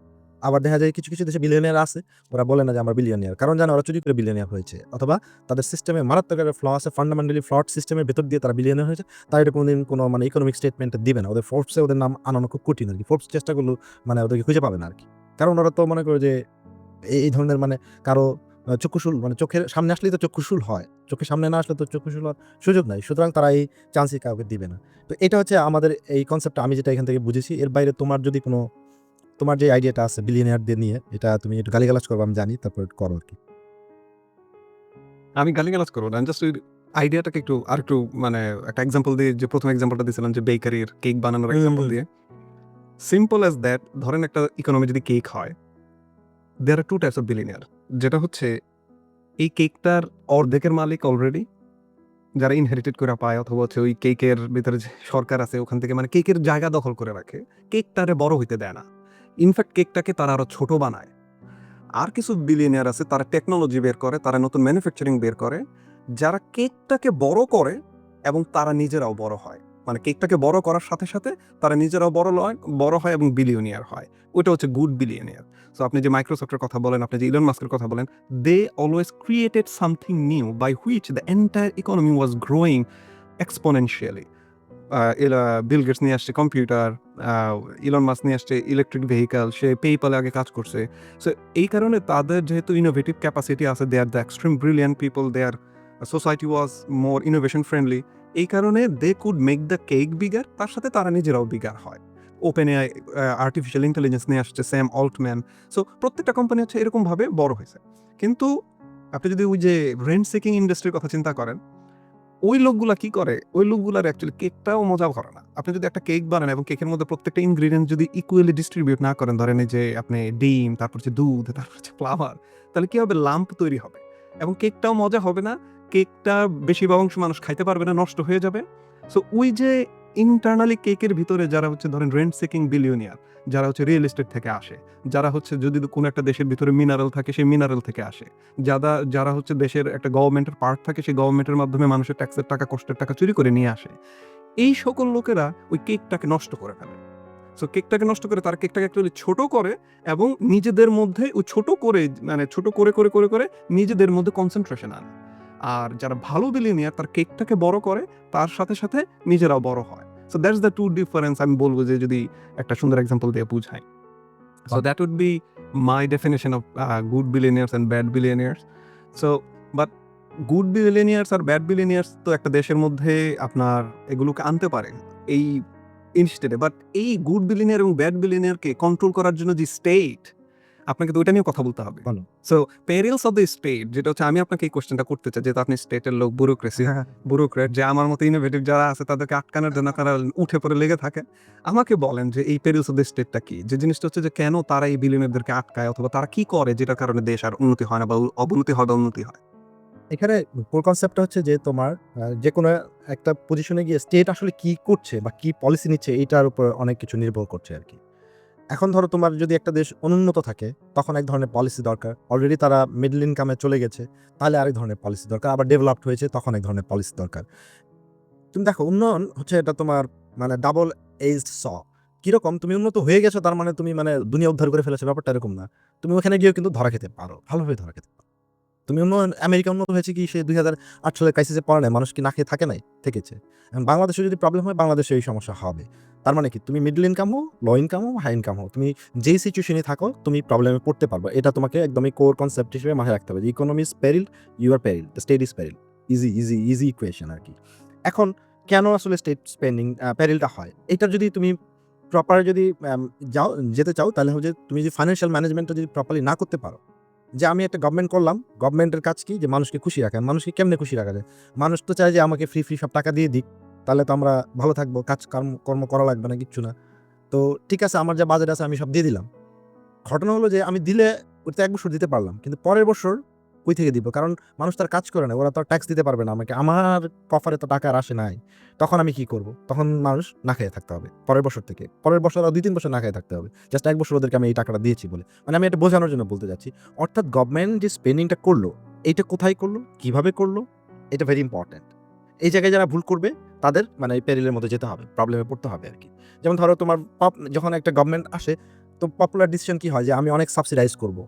আবার দেখা যায় কিছু কিছু দেশে বিলিয়নিয়ার আছে, ওরা বলে না যে আমরা বিলিয়নিয়ার, কারণ জানো ওরা চুরি করে বিলিয়নিয়ার হয়েছে, অথবা তাদের সিস্টেমে মারাত্মক একটা ফ্ল আছে, ফান্ডামেন্টালি ফ্লড সিস্টেমের ভেতর দিয়ে তারা বিলিয়নিয়ার হয়েছে, তারা এটা কোনোদিন কোনো মানে ইকোনমিক স্টেটমেন্টে দিবে না। ওদের ফোর্বসে ওদের নাম আনানো খুব কঠিন আর কি, ফোর্বস চেষ্টা করলেও মানে ওদেরকে খুঁজে পাবে না আর কি, কারণ ওরা তো মনে করে যে এই ধরনের মানে কারো চক্ষুশূল মানে চোখের সামনে আসলেই তো চক্ষুশূল হয়, চোখের সামনে না আসলে তো চক্ষুশূল হওয়ার সুযোগ নাই, সুতরাং তারা এই চান্সই কাউকে দিবে না। তো এটা হচ্ছে আমাদের এই কনসেপ্টটা আমি যেটা এখান থেকে বুঝেছি। এর বাইরে তোমার যদি কোনো তোমার যে আইডিয়াটা আছে বিলিয়নিয়ারদের নিয়ে, এটা তুমি একটু গালিগালাজ করবে আমি জানি, তারপর করো আর কি। আমি গালিগালাজ করবো না, জাস্ট ওই আইডিয়াটাকে একটু আরেকটু মানে একটা এক্সাম্পল দিয়ে, যে প্রথম এক্সাম্পলটা দিয়েছিলাম যে বেকারির কেক বানানোর এক্সাম্পল দিয়ে, সিম্পল অ্যাজ দ্যাট। ধরেন একটা ইকোনমি যদি কেক হয়, দেয়ার আর টু টাইপস অফ বিলিয়নিয়ার। যেটা হচ্ছে এই কেকটার অর্ধেকের মালিক অলরেডি, যারা ইনহেরিটেড করে পায়, অথবা হচ্ছে ওই কেকের ভিতরে যে সরকার আছে ওখান থেকে মানে কেকের জায়গা দখল করে রাখে, কেকটারে বড় হইতে দেয় না, ইনফ্যাক্ট কেকটাকে তারা আরো ছোট বানায়। আর কিছু বিলিয়নিয়ার আছে, তারা টেকনোলজি বের করে, তারা নতুন ম্যানুফ্যাকচারিং বের করে, যারা কেকটাকে বড় করে এবং তারা নিজেরাও বড় হয়। মানে কেকটাকে বড় করার সাথে সাথে তারা নিজেরাও বড় হয় এবং বিলিয়নিয়ার হয়। ওটা হচ্ছে গুড বিলিয়নিয়ার। সো আপনি যে মাইক্রোসফটের কথা বলেন, আপনি যে ইলন মাস্কের কথা বলেন, they always created something new by which the entire economy was growing exponentially. Bill Gates নিয়ে আসছে কম্পিউটার, ইলন মাস্ক নিয়ে আসছে ইলেকট্রিক ভেহিকাল, সে পেইপালে আগে কাজ করছে। সো এই কারণে তাদের যেহেতু ইনোভেটিভ ক্যাপাসিটি আছে, they are the extreme brilliant people, they are society was more innovation friendly. এই কারণে they could make the cake bigger, তার সাথে তারা নিজেরাও বিগার হয়। ওপেন এআই আর্টিফিশিয়াল ইন্টেলিজেন্স নিয়ে আসছে স্যাম অল্টম্যান। সো প্রত্যেকটা কোম্পানি হচ্ছে এরকমভাবে বড় হয়েছে। কিন্তু আপনি যদি ওই যে রেন্ট সিকিং ইন্ডাস্ট্রির কথা চিন্তা করেন, ওই লোকগুলা কি করে? ওই লোকগুলার অ্যাকচুয়ালি কেকটাও মজা করে না। আপনি যদি একটা কেক বানান এবং কেকের মধ্যে প্রত্যেকটা ইনগ্রিডিয়েন্ট যদি ইকুয়ালি ডিস্ট্রিবিউট না করেন, ধরেন এই যে আপনি ডিম, তারপর হচ্ছে দুধ, তারপর হচ্ছে ফ্লাওয়ার, তাহলে কি হবে? লাম্প তৈরি হবে এবং কেকটাও মজা হবে না। কেকটা বেশিরভাগ অংশ মানুষ খাইতে পারবে না, নষ্ট হয়ে যাবে। সো ওই যে ইন্টারনালি কেকের ভিতরে যারা হচ্ছে ধরেন রেন্ট সিকিং বিলিয়নিয়ার, যারা হচ্ছে রিয়েল এস্টেট থেকে আসে, যারা হচ্ছে যদি কোনো একটা দেশের ভিতরে মিনারেল থাকে সেই মিনারেল থেকে আসে, যারা হচ্ছে দেশের একটা গভর্নমেন্টের পার্ট থাকে, সেই গভর্নমেন্টের মাধ্যমে মানুষের ট্যাক্সের টাকা, কষ্টের টাকা চুরি করে নিয়ে আসে, এই সকল লোকেরা ওই কেকটাকে নষ্ট করে ফেলে। সো কেকটাকে নষ্ট করে তারা কেকটাকে অ্যাকচুয়ালি ছোট করে এবং নিজেদের মধ্যে ওই ছোট করে মানে ছোট করে করে করে করে নিজেদের মধ্যে কনসেন্ট্রেশন আনে। আর যারা ভালো বিলিয়নিয়ার তার কেকটাকে বড় করে, তার সাথে সাথে নিজেরাও বড় হয়। So that's the two difference, আমি বলবো যে যদি একটা সুন্দর এক্সাম্পল দিয়ে বুঝাই। So that would be my definition of good billionaires and bad billionaires. So, but good billionaires R bad billionaires তো একটা দেশের মধ্যে আপনার এগুলোকে আনতে পারে এই ইনস্টেটে, বাট এই গুড বিলিয়নিয়ার এবং ব্যাড বিলিয়নিয়ারকে কন্ট্রোল করার জন্য যে স্টেট, আপনাকে তো ওইটা নিয়ে কথা বলতে হবে। বলো। সো পেরিলস অফ দ্য স্টেট, যেটা হচ্ছে আমি আপনাকে এই কোশ্চেনটা করতে চাই, যেহেতু আপনি স্টেটের লোক, ব্যুরোক্রেট, যে আমার মতো ইনোভেটিভ যারা আছে তাদেরকে আটকানোর জন্য তারা উঠে পড়ে লেগে থাকে। আমাকে বলেন যে এই পেরিলস অফ দ্য স্টেটটা কি, যে জিনিসটা হচ্ছে যে কেন তারা এই বিলিয়নিয়ারদেরকে আটকায়, অথবা তারা কি করে যেটার কারণে দেশ আর উন্নতি হয় না, বা অবনতি হয় বা উন্নতি হয়। এখানে কোর কনসেপ্টটা হচ্ছে যে তোমার যে কোনো একটা পজিশনে গিয়ে স্টেট আসলে কি করছে বা কি পলিসি নিচ্ছে এইটার উপর অনেক কিছু নির্ভর করছে আর কি। এখন ধরো তোমার যদি একটা দেশ অনুন্নত থাকে তখন এক ধরনের পলিসি দরকার, অলরেডি তারা মিডল ইনকামে চলে গেছে তাহলে আরেক ধরনের পলিসি দরকার, আবার ডেভেলপড হয়েছে তখন এক ধরনের পলিসি দরকার। তুমি দেখো উন্নয়ন হচ্ছে এটা তোমার মানে ডাবল এজড স। কিরকম? তুমি উন্নত হয়ে গেছো তার মানে তুমি মানে দুনিয়া উদ্ধার করে ফেলেছো, ব্যাপারটা এরকম না। তুমি ওখানে গিয়েও কিন্তু ধরা খেতে পারো, ভালোভাবে ধরা খেতে পারো। তুমি উন্নয়ন আমেরিকা উন্নত হয়েছে কি সে 2008 সালের ক্রাইসিসে পড়ে নাই, মানুষ কি না খেয়ে থাকে নাই? থেকেছে। এখন বাংলাদেশে যদি প্রবলেম হয় বাংলাদেশে এই সমস্যা হবে। তার মানে কি তুমি মিডল ইনকাম হও, লো ইনকাম হও, হাই ইনকাম হও, তুমি যেই সিচুয়েশনে থাকো তুমি প্রবলেমে পড়তে পারবে। এটা তোমাকে একদমই কোর কনসেপ্ট হিসেবে মাথায় রাখতে হবে যে economy is peril, you are peril, the state is peril. Easy easy easy equation আর কি। এখন কেন আসলে স্টেট স্পেন্ডিং পেরিলটা হয়? এটা যদি তুমি প্রপার যদি যেতে চাও তাহলে হচ্ছে তুমি যদি ফাইন্যান্সিয়াল ম্যানেজমেন্টটা যদি প্রপারলি না করতে পারো, যে আমি একটা গভর্নমেন্ট করলাম, গভর্নমেন্টের কাজ কি? যে মানুষকে খুশি রাখা। মানুষকে কেমনে খুশি রাখা যায়? মানুষ তো চায় যে আমাকে ফ্রি ফ্রি সব টাকা দিয়ে দিক, তাহলে তো আমরা ভালো থাকবো, কাজ কর্ম করা লাগবে না, কিচ্ছু না। তো ঠিক আছে, আমার যা বাজেট আছে আমি সব দিয়ে দিলাম। ঘটনা হলো যে আমি দিলে ওটা 1 বছর দিতে পারলাম, কিন্তু পরের বছর কই থেকে দিব? কারণ মানুষ তো আর কাজ করে না, ওরা তো আর ট্যাক্স দিতে পারবে না আমাকে, আমার কফারে তো টাকা আর আসে নাই। তখন আমি কি করব? তখন মানুষ না খেয়ে থাকতে হবে পরের বছর থেকে। পরের বছর আর ২-৩ বছর না খেয়ে থাকতে হবে। জাস্ট ১ বছর ওদেরকে আমি এই টাকাটা দিয়েছি বলে। মানে আমি এটা বোঝানোর জন্য বলতে চাচ্ছি। অর্থাৎ গভর্নমেন্ট যে স্পেন্ডিংটা করলো, এইটা কোথায় করলো? কিভাবে করলো? এটা ভেরি ইম্পোর্টেন্ট। এই জায়গায় যারা ভুল করবে তাদের মানে এই পেরিলের মধ্যে যেতে হবে, প্রবলেমে পড়তে হবে আরকি। যেমন ধরো তোমার যখন একটা গভর্নমেন্ট আসে, তো পপুলার ডিসিশন কি হয় যে আমি অনেক সাবসিডাইজ করব।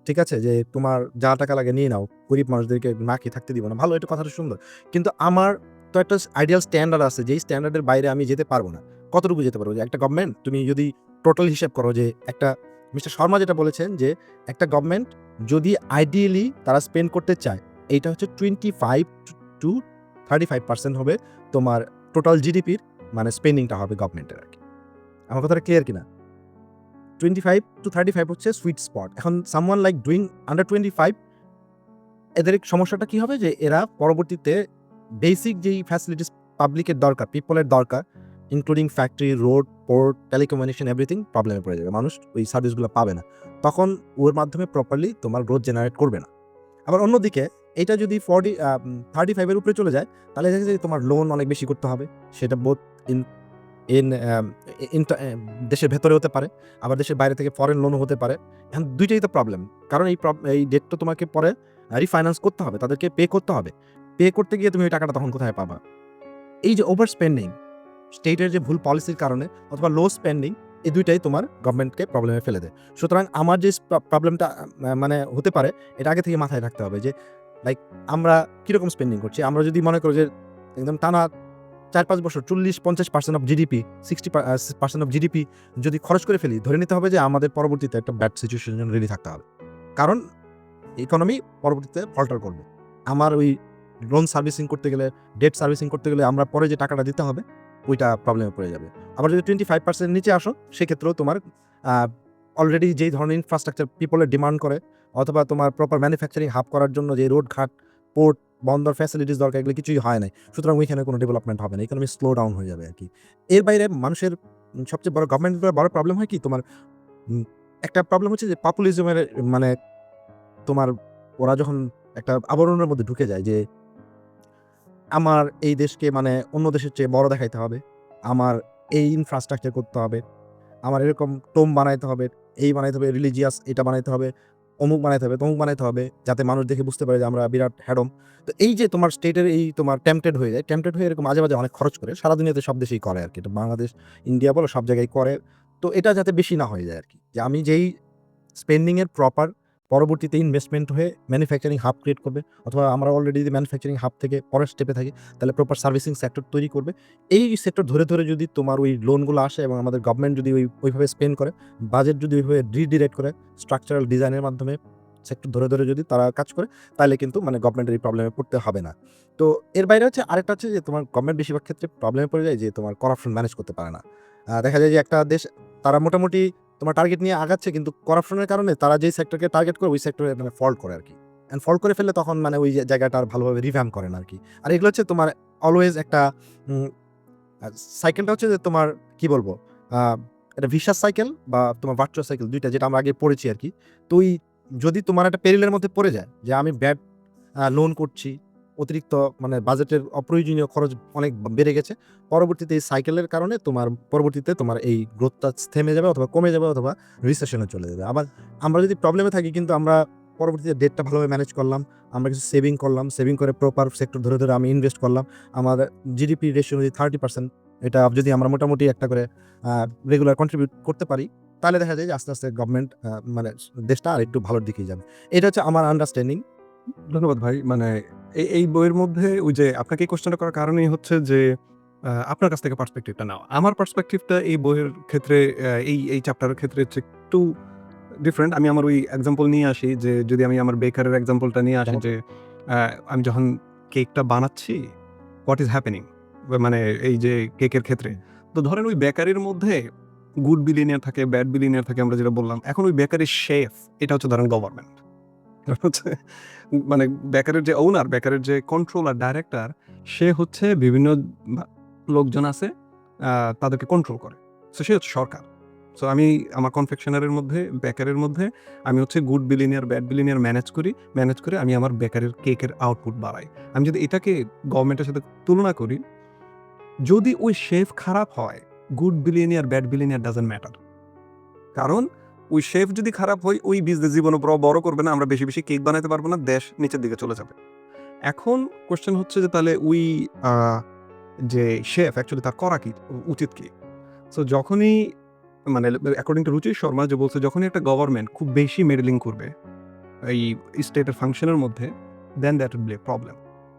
ঠিক আছে? যে তোমার যা টাকা লাগে নিয়ে নাও। গরিব মানুষদেরকে না খেয়ে থাকতে দিব না। ভালো, এটা কথাটা সুন্দর। কিন্তু আমার তো একটা আইডিয়াল স্ট্যান্ডার্ড আছে, যেই স্ট্যান্ডার্ডের বাইরে আমি যেতে পারব না। কতটুকু যেতে পারব? যে একটা গভর্নমেন্ট তুমি যদি টোটাল হিসাব করো, যে একটা মিস্টার শর্মা যেটা বলেছেন যে একটা গভর্নমেন্ট যদি আইডিয়ালি তারা স্পেন্ড করতে চায়, এইটা হচ্ছে 25 to 35% হবে তোমার টোটাল জিডিপির মানে স্পেন্ডিংটা হবে গভর্নমেন্টের আরকি। আমার কথাটা ক্লিয়ার কিনা? 25 to 35 হচ্ছে সুইট স্পট। এখন সামওয়ান লাইক ডুইং আন্ডার 25, এদের সমস্যাটা কি হবে? যে এরা পরবর্তীতে বেসিক যেই ফ্যাসিলিটিস পাবলিকের দরকার, পিপলের দরকার, including factory, road, port, telecommunication, everything প্রবলেমে পড়ে যাবে। মানুষ ওই সার্ভিসগুলো পাবে না। তখন ওর মাধ্যমে প্রপারলি তোমার গ্রোথ জেনারেট করবে না। আবার অন্যদিকে এটা যদি 35 এর উপরে চলে যায়, তাহলে দেখা যায় যে তোমার লোন অনেক বেশি করতে হবে। সেটা বোথ ইন ইন অ্যাম ইনটা দেশের ভেতরে হতে পারে, আবার দেশের বাইরে থেকে ফরেন লোনও হতে পারে। এখন ২ টাই তো প্রবলেম। কারণ এই ডেট তো তোমাকে পরে রিফাইন্যান্স করতে হবে। তাদেরকে পে করতে হবে। পে করতে গিয়ে তুমি ওই টাকাটা তখন কোথায় পাবা? এই যে ওভার স্পেন্ডিং, স্টেটের যে ভুল পলিসির কারণে অথবা লো স্পেন্ডিং, এই ২ টাই তোমার গভর্নমেন্টকে প্রবলেমে ফেলে দেয়। সুতরাং আমার যে প্রবলেমটা মানে হতে পারে, এটা আগে থেকে মাথায় রাখতে হবে যে লাইক আমরা কিরকম স্পেন্ডিং করছি। আমরা যদি মনে করি যে একদম টানা ৪-৫ বছর ৪০-৫০% অফ জিডিপি, 60% অফ জিডিপি যদি খরচ করে ফেলি, ধরে নিতে হবে যে আমাদের পরবর্তীতে একটা ব্যাড সিচুয়েশন এর জন্য রেডি থাকতে হবে। কারণ ইকোনমি পরবর্তীতে ফল্টার করবে। আমার ওই লোন সার্ভিসিং করতে গেলে, ডেট সার্ভিসিং করতে গেলে আমরা পরে যে টাকাটা দিতে হবে, ওইটা প্রবলেমে পড়ে যাবে। আবার যদি 25% নিচে আসো, সেক্ষেত্রেও তোমার আ অলরেডি যেই ধরনের ইনফ্রাস্ট্রাকচার পিপলের ডিমান্ড করে, অথবা তোমার প্রপার ম্যানুফ্যাকচারিং হাব করার জন্য যে রোড ঘাট, পোর্ট, বন্দর ফ্যাসিলিটিস দরকার, এগুলো কিছুই হয় নাই। সুতরাং ওইখানে কোনো ডেভেলপমেন্ট হবে না। ইকোনমি স্লো ডাউন হয়ে যাবে আরকি। এর বাইরে মানুষের সবচেয়ে বড় গভর্নমেন্টের বড় প্রবলেম হয় কি? তোমার উম একটা প্রবলেম হচ্ছে যে পপুলিজমের মানে তোমার ওরা যখন একটা আবরণের মধ্যে ঢুকে যায় যে আমার এই দেশকে মানে অন্য দেশের চেয়ে বড় দেখাইতে হবে। আমার এই ইনফ্রাস্ট্রাকচার করতে হবে। আমার এরকম টোম বানাইতে হবে, এই বানাইতে হবে, রিলিজিয়াস এটা বানাইতে হবে, অমুক বানাইতে হবে, তমুক বানাইতে হবে, যাতে মানুষ দেখে বুঝতে পারে যে আমরা বিরাট হ্যাডম। তো এই যে তোমার স্টেটের এই তোমার টেম্পটেড হয়ে যায়, টেম্পটেড হয়ে এরকম মাঝে, মাঝে অনেক খরচ করে। সারা দুনিয়াতে সব দেশেই করে আরকি। এটা বাংলাদেশ, ইন্ডিয়া বলো সব জায়গায় করে। তো এটা যাতে বেশি না হয়ে যায় আরকি। যে আমি যেই স্পেন্ডিং এর প্রপার পরবর্তীতে ইনভেস্টমেন্ট হয়ে ম্যানুফ্যাকচারিং হাব ক্রিয়েট করবে, অথবা আমরা অলরেডি যদি ম্যানুফ্যাকচারিং হাব থেকে পরের স্টেপে থাকি, তাহলে প্রপার সার্ভিসিং সেক্টর তৈরি করবে। এই সেক্টর ধরে, ধরে যদি তোমার ওই লোনগুলো আসে এবং আমাদের গভর্নমেন্ট যদি ওইভাবে স্পেন্ড করে, বাজেট যদি ওইভাবে রিডিরেক্ট করে, স্ট্রাকচারাল ডিজাইনের মাধ্যমে সেক্টর ধরে, ধরে যদি তারা কাজ করে, তাহলে কিন্তু মানে গভর্নমেন্টের এই প্রবলেমে পড়তে হবে না। তো এর বাইরে হচ্ছে আরেকটা হচ্ছে যে তোমার গভর্নমেন্ট বেশিরভাগ ক্ষেত্রে প্রবলেমে পড়ে যায় যে তোমার করাপশন ম্যানেজ করতে পারে না। দেখা যায় যে একটা দেশ তারা মোটামুটি তোমার টার্গেট নিয়ে আগাচ্ছে, কিন্তু করাপশনের কারণে তারা যেই সেক্টরকে টার্গেট করে ওই সেক্টরে মানে ফল্ট করে আরকি। এন্ড ফল্ট করে ফেললে তখন মানে ওই জায়গাটা আর ভালোভাবে রিভ্যাম্প করে না আরকি। আর এগুলো হচ্ছে তোমার অলওয়েজ একটা উম সাইকেলটা হচ্ছে যে তোমার কি বলবো? আ একটা ভিশাস সাইকেল বা তোমার ভার্চুয়াস সাইকেল ২ টা, যেটা আমরা আগে পড়েছি আরকি। তো ওই যদি তোমার একটা পেরিলের মধ্যে পড়ে যায় যে আমি ব্যাড লোন করছি, অতিরিক্ত মানে বাজেটের অপ্রয়োজনীয় খরচ অনেক বেড়ে গেছে। পরবর্তীতে এই সাইকেলের কারণে তোমার পরবর্তীতে তোমার এই গ্রোথটা থেমে যাবে, অথবা কমে যাবে, অথবা রিসেশন এ চলে যাবে। আবার আমরা যদি প্রবলেমে থাকি, কিন্তু আমরা পরবর্তীতে ডেটটা ভালোভাবে ম্যানেজ করলাম, আমরা কিছু সেভিং করলাম, সেভিং করে প্রপার সেক্টর ধরে, ধরে আমি ইনভেস্ট করলাম। আমার জিডিপি রেশিও যদি 30%, এটা যদি আমরা মোটামুটি একটা করে আ রেগুলার কন্ট্রিবিউট করতে পারি, তাহলে দেখা যায় যে আস্তে, আস্তে গভর্নমেন্ট মানে দেশটা আরেকটু ভালোর দিকেই যাবে। এটা হচ্ছে আমার আন্ডারস্ট্যান্ডিং। ধন্যবাদ ভাই। মানে এই বইয়ের মধ্যে ওই যে আপনাকে এই কোয়েশ্চেনটা করার কারণই হচ্ছে যে আপনার কাছ থেকে পার্সপেক্টিভটা নেওয়া। আমার পার্সপেক্টিভটা এই বইয়ের ক্ষেত্রে এই চ্যাপ্টারের ক্ষেত্রে হচ্ছে একটু ডিফারেন্ট। আমি আমার ওই এক্সাম্পল নিয়ে আসি যে যদি আমি আমার বেকারের এক্সাম্পলটা নিয়ে আসি যেমন যে আমি যখন কেকটা বানাচ্ছি, হোয়াট ইজ হ্যাপেনিং? মানে এই যে কেকের ক্ষেত্রে। তো ধরেন ওই বেকারির মধ্যে গুড বিলিনিয়ার থাকে, ব্যাড বিলিনিয়ার থাকে, আমরা যেটা বললাম। এখন ওই বেকারির শেফ, এটা হচ্ছে ধরেন গভর্নমেন্ট। হচ্ছে মানে বেকারের যে ওনার, বেকারের যে কন্ট্রোলার, ডাইরেক্টর, সে হচ্ছে বিভিন্ন লোকজন আছে, তাদেরকে কন্ট্রোল করে। সো সে হচ্ছে সরকার। সো আমি আমার কনফেকশনারের মধ্যে, বেকারের মধ্যে আমি হচ্ছে good billionaire, bad billionaire manage করে আমি আমার বেকারের কেকের আউটপুট বাড়াই। আমি যদি এটাকে গভর্নমেন্টের সাথে তুলনা করি, যদি ওই শেফ খারাপ হয়, good billionaire, bad billionaire doesn't matter. কারণ ওই শেফ যদি খারাপ হয়, ওই বিজনেস জীবনে বড় করবে না, আমরা বেশি বেশি কেক বানাতে পারবো না, দেশ নিচের দিকে চলে যাবে। এখন কোয়েশ্চেন হচ্ছে যে তাহলে ওই যে শেফ অ্যাকচুয়ালি তার করা কি উচিত কি? সো যখনই মানে অ্যাকর্ডিং টু রুচি শর্মা যে বলছে, যখনই একটা গভর্নমেন্ট খুব বেশি মেডলিং করবে এই স্টেটের ফাংশনের মধ্যে, then that will be a problem.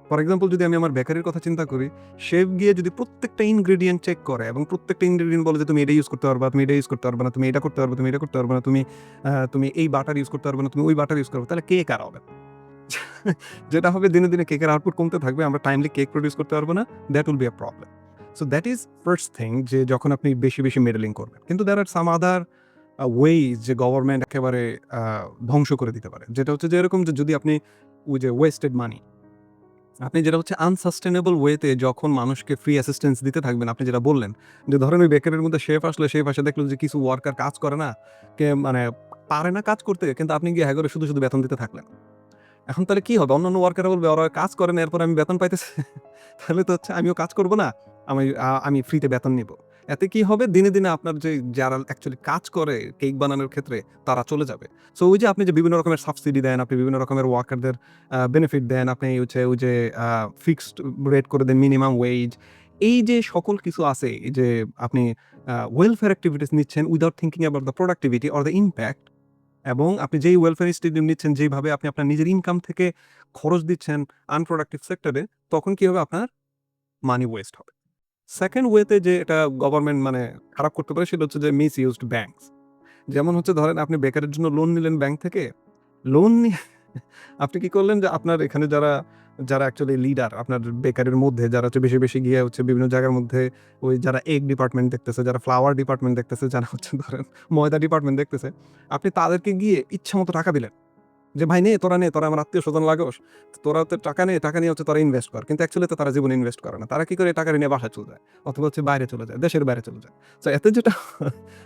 For example যদি আমি আমার বেকারির কথা চিন্তা করি, শেফ গিয়ে যদি প্রত্যেকটা ইনগ্রেডিয়েন্ট চেক করে এবং প্রত্যেকটা ইনগ্রেডিয়েন্ট বলে যে তুমি এটা ইউজ করতে পারবা, তুমি এটা ইউজ করতে পারবা না, তুমি এটা করতে পারবা, তুমি এটা করতে পারবা না, তুমি এই বাটার ইউজ করতে পারবা না, তুমি ওই বাটার ইউজ করবে, তাহলে কেক আর হবে না। যেটা হবে, দিনে দিনে কেকের আউটপুট কমতে থাকবে, আমরা টাইমলি কেক প্রডিউস করতে পারবো না, that will be a problem. So that is first thing, যে যখন আপনি বেশি বেশি মেডলিং করবেন। কিন্তু there are some other ways যে গভর্নমেন্ট একেবারে ধ্বংস করে দিতে পারে, যেটা হচ্ছে যে এরকম যে যদি আপনি ওই যে ওয়েস্টেড মানি, আপনি যেটা হচ্ছে আনসাস্টেনেবল ওয়েতে যখন মানুষকে ফ্রি অ্যাসিস্ট্যান্স দিতে থাকবেন, আপনি যেটা বললেন যে ধরেন ওই বেকারের মধ্যে শেফ আসলে, শেফ আসে দেখলো যে কিছু ওয়ার্কার কাজ করে না, মানে পারে না কাজ করতে, কিন্তু আপনি গিয়ে হ্যাঁ করে শুধু শুধু বেতন দিতে থাকলেন। এখন তাহলে কি হবে? অন্যান্য ওয়ার্কাররা বলবে ওরা কাজ করে না, এরপর আমি বেতন পাইতেছি। তাহলে তো হচ্ছে আমিও কাজ করব না, আমি ফ্রিতে বেতন নিব। এতে কি হবে? দিনে দিনে আপনার যে যারা অ্যাকচুয়ালি কাজ করে কেক বানানোর ক্ষেত্রে, তারা চলে যাবে। সো ওই যে আপনি যে বিভিন্ন রকমের সাবসিডি দেন, আপনি বিভিন্ন রকমের ওয়ার্কারদের বেনিফিট দেন, আপনি হচ্ছে ওই যে ফিক্সড রেট করে দেন, মিনিমাম ওয়েজ। এই যে সকল কিছু আছে, এই যে আপনি ওয়েলফেয়ার অ্যাক্টিভিটিস নিচ্ছেন without thinking about the productivity or the impact, এবং আপনি যেই ওয়েলফেয়ার ইনস্টিটিউট নিচ্ছেন, যেইভাবে আপনি আপনার নিজের ইনকাম থেকে খরচ দিচ্ছেন আনপ্রোডাক্টিভ সেক্টরে, তখন কি হবে? আপনার মানি ওয়েস্ট হবে। সেকেন্ড ওয়েতে যে এটা গভর্নমেন্ট মানে খারাপ করতে পারে, সেটা হচ্ছে যে মিস ইউজড ব্যাংকস। যেমন হচ্ছে ধরেন আপনি বেকারের জন্য লোন নিলেন ব্যাংক থেকে। লোন নিয়ে আপনি কি করলেন যে আপনার এখানে যারা অ্যাকচুয়ালি লিডার আপনার বেকারির মধ্যে, যারা হচ্ছে বেশি বেশি গিয়ে হচ্ছে বিভিন্ন জায়গার মধ্যে ওই যারা এগ ডিপার্টমেন্ট দেখতেছে, যারা ফ্লাওয়ার ডিপার্টমেন্ট দেখতেছে, যারা হচ্ছে ধরেন ময়দা ডিপার্টমেন্ট দেখতেছে, আপনি তাদেরকে গিয়ে ইচ্ছামতো টাকা দিলেন যে ভাই নে, তোরা আমার আত্মীয় স্বজন লাগোস, তোরা তো টাকা নিয়ে হচ্ছে তোরা ইনভেস্ট কর। কিন্তু অ্যাকচুয়ালি তো তারা জীবনে ইনভেস্ট করে না। তারা কি করে? টাকা নিয়ে বাসায় চলে যায়, অথবা হচ্ছে বাইরে চলে যায়, দেশের বাইরে চলে যায়। তো এতে যেটা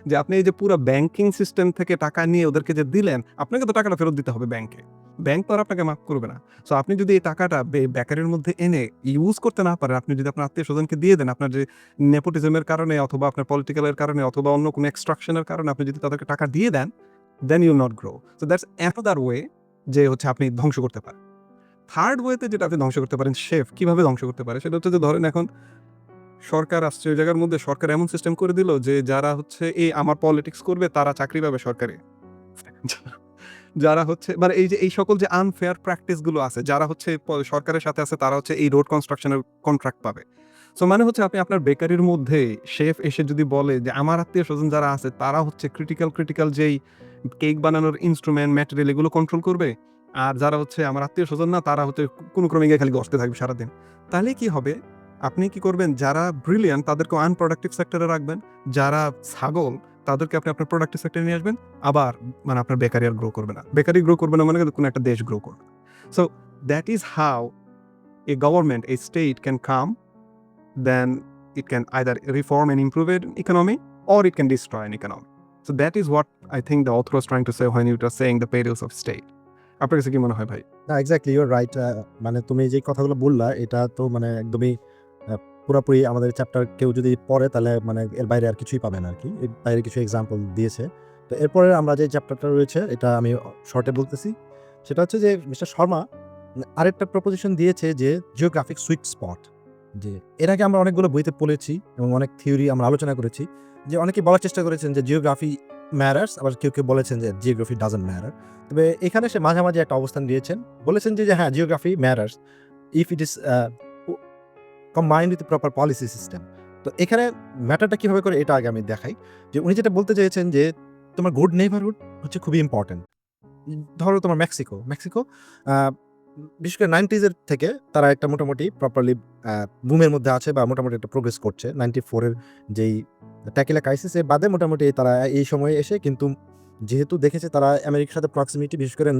যে আপনি এই যে পুরো ব্যাংকিং সিস্টেম থেকে টাকা নিয়ে ওদেরকে যে দিলেন, আপনাকে তো টাকাটা ফেরত দিতে হবে ব্যাংকে। ব্যাংক তো আর আপনাকে মাফ করবে না। সো আপনি যদি এই টাকাটা বেকারির মধ্যে এনে ইউজ করতে না পারেন, আপনি যদি আপনার আত্মীয় স্বজনকে দিয়ে দেন, আপনার যে নেপোটিজমের কারণে অথবা আপনার পলিটিক্যালের কারণে অথবা অন্য কোনো এক্সট্রাকশনের কারণে আপনি যদি তাদেরকে টাকা দিয়ে দেন, then you not grow. So that's another way যে হচ্ছে আপনি ধ্বংস করতে পারেন। থার্ড ওয়েতে যেটা আপনি ধ্বংস করতে পারেন, শেফ কিভাবে ধ্বংস করতে পারে, সেটা হচ্ছে যে ধরেন এখন সরকার আসছে ওই জায়গার মধ্যে, সরকার এমন সিস্টেম করে দিল যে যারা হচ্ছে এই আমার পলিটিক্স করবে তারা চাকরি পাবে সরকারি। যারা হচ্ছে মানে এই যে এই সকল যে আনফেয়ার প্র্যাকটিস গুলো আছে, যারা হচ্ছে সরকারের সাথে আছে, তারা হচ্ছে এই রোড কনস্ট্রাকশনের কন্ট্রাক্ট পাবে। সো মানে হচ্ছে আপনি আপনার বেকারির মধ্যে শেফ এসে যদি বলে যে আমার আত্মীয় স্বজন যারা আছে তারা হচ্ছে ক্রিটিক্যাল যেই কেক বানানোর ইনস্ট্রুমেন্ট ম্যাটেরিয়াল এগুলো কন্ট্রোল করবে, আর যারা হচ্ছে আমার আত্মীয় স্বজন না, তারা হচ্ছে কোনো ক্রমে গিয়ে খালি গসতে থাকবে সারাদিন। তাহলে কি হবে? আপনি কি করবেন? যারা ব্রিলিয়ান্ট তাদেরকে আনপ্রোডাক্টিভ সেক্টরে রাখবেন, যারা ছাগল তাদেরকে আপনি আপনার প্রোডাক্টিভ সেক্টরে নিয়ে আসবেন। আবার মানে আপনার বেকারি আর গ্রো করবে না। বেকারি গ্রো করবে না মানে কোনো একটা দেশ গ্রো করবে। So that is how a government, a state can come, then it can either reform and improve an economy or it can destroy an economy. So that is what I think the author was trying to say when he was saying the perils of state. আপনার কাছে কি মনে হয় ভাই? না, এক্স্যাক্টলি, ইউ আর রাইট। মানে তুমি যে কথাগুলো বললা, এটা তো মানে একদমই পুরোপুরি আমাদের চ্যাপ্টার কেউ যদি পড়ে তাহলে মানে এর বাইরে আর কিছুই পাবে না আর কি। এর বাইরে কিছু এক্সাম্পল দিয়েছে। তো এরপরে আমরা যে চ্যাপ্টারটা রয়েছে, এটা আমি শর্টে বলতেছি। সেটা হচ্ছে যে মিস্টার শর্মা আরেকটা প্রপোজিশন দিয়েছে যে জিওগ্রাফিক সুইট স্পট। যে এর আগে আমরা অনেকগুলো বইতে পড়েছি এবং অনেক থিওরি আমরা আলোচনা করেছি, যে অনেকে বলার চেষ্টা করেছেন যে জিওগ্রাফি ম্যাটার্স, আবার কেউ বলেছেন যে জিওগ্রাফি ডাজন্ট ম্যাটার। তবে এখানে সে মাঝামাঝি একটা অবস্থান দিয়েছেন, বলেছেন যে হ্যাঁ, geography matters if it is combined with proper policy system. তো এখানে ম্যাটারটা কিভাবে করে এটা আগে আমি দেখাই। যে উনি যেটা বলতে চেয়েছেন যে তোমার গুড নেইবারহুড হচ্ছে খুবই ইম্পর্টেন্ট। ধরো তোমার মেক্সিকো বিশেষ করে 90s এর থেকে তারা একটা মোটামুটি প্রপারলি বুমের মধ্যে আছে বা মোটামুটি একটা প্রোগ্রেস করছে। 94 এর যেই ট্যাকিলা ক্রাইসিস এর বাদে মোটামুটি তারা এই সময়ে এসে কিন্তু যেহেতু দেখেছে তারা আমেরিকার সাথে প্রক্সিমিটি, বিশেষ করে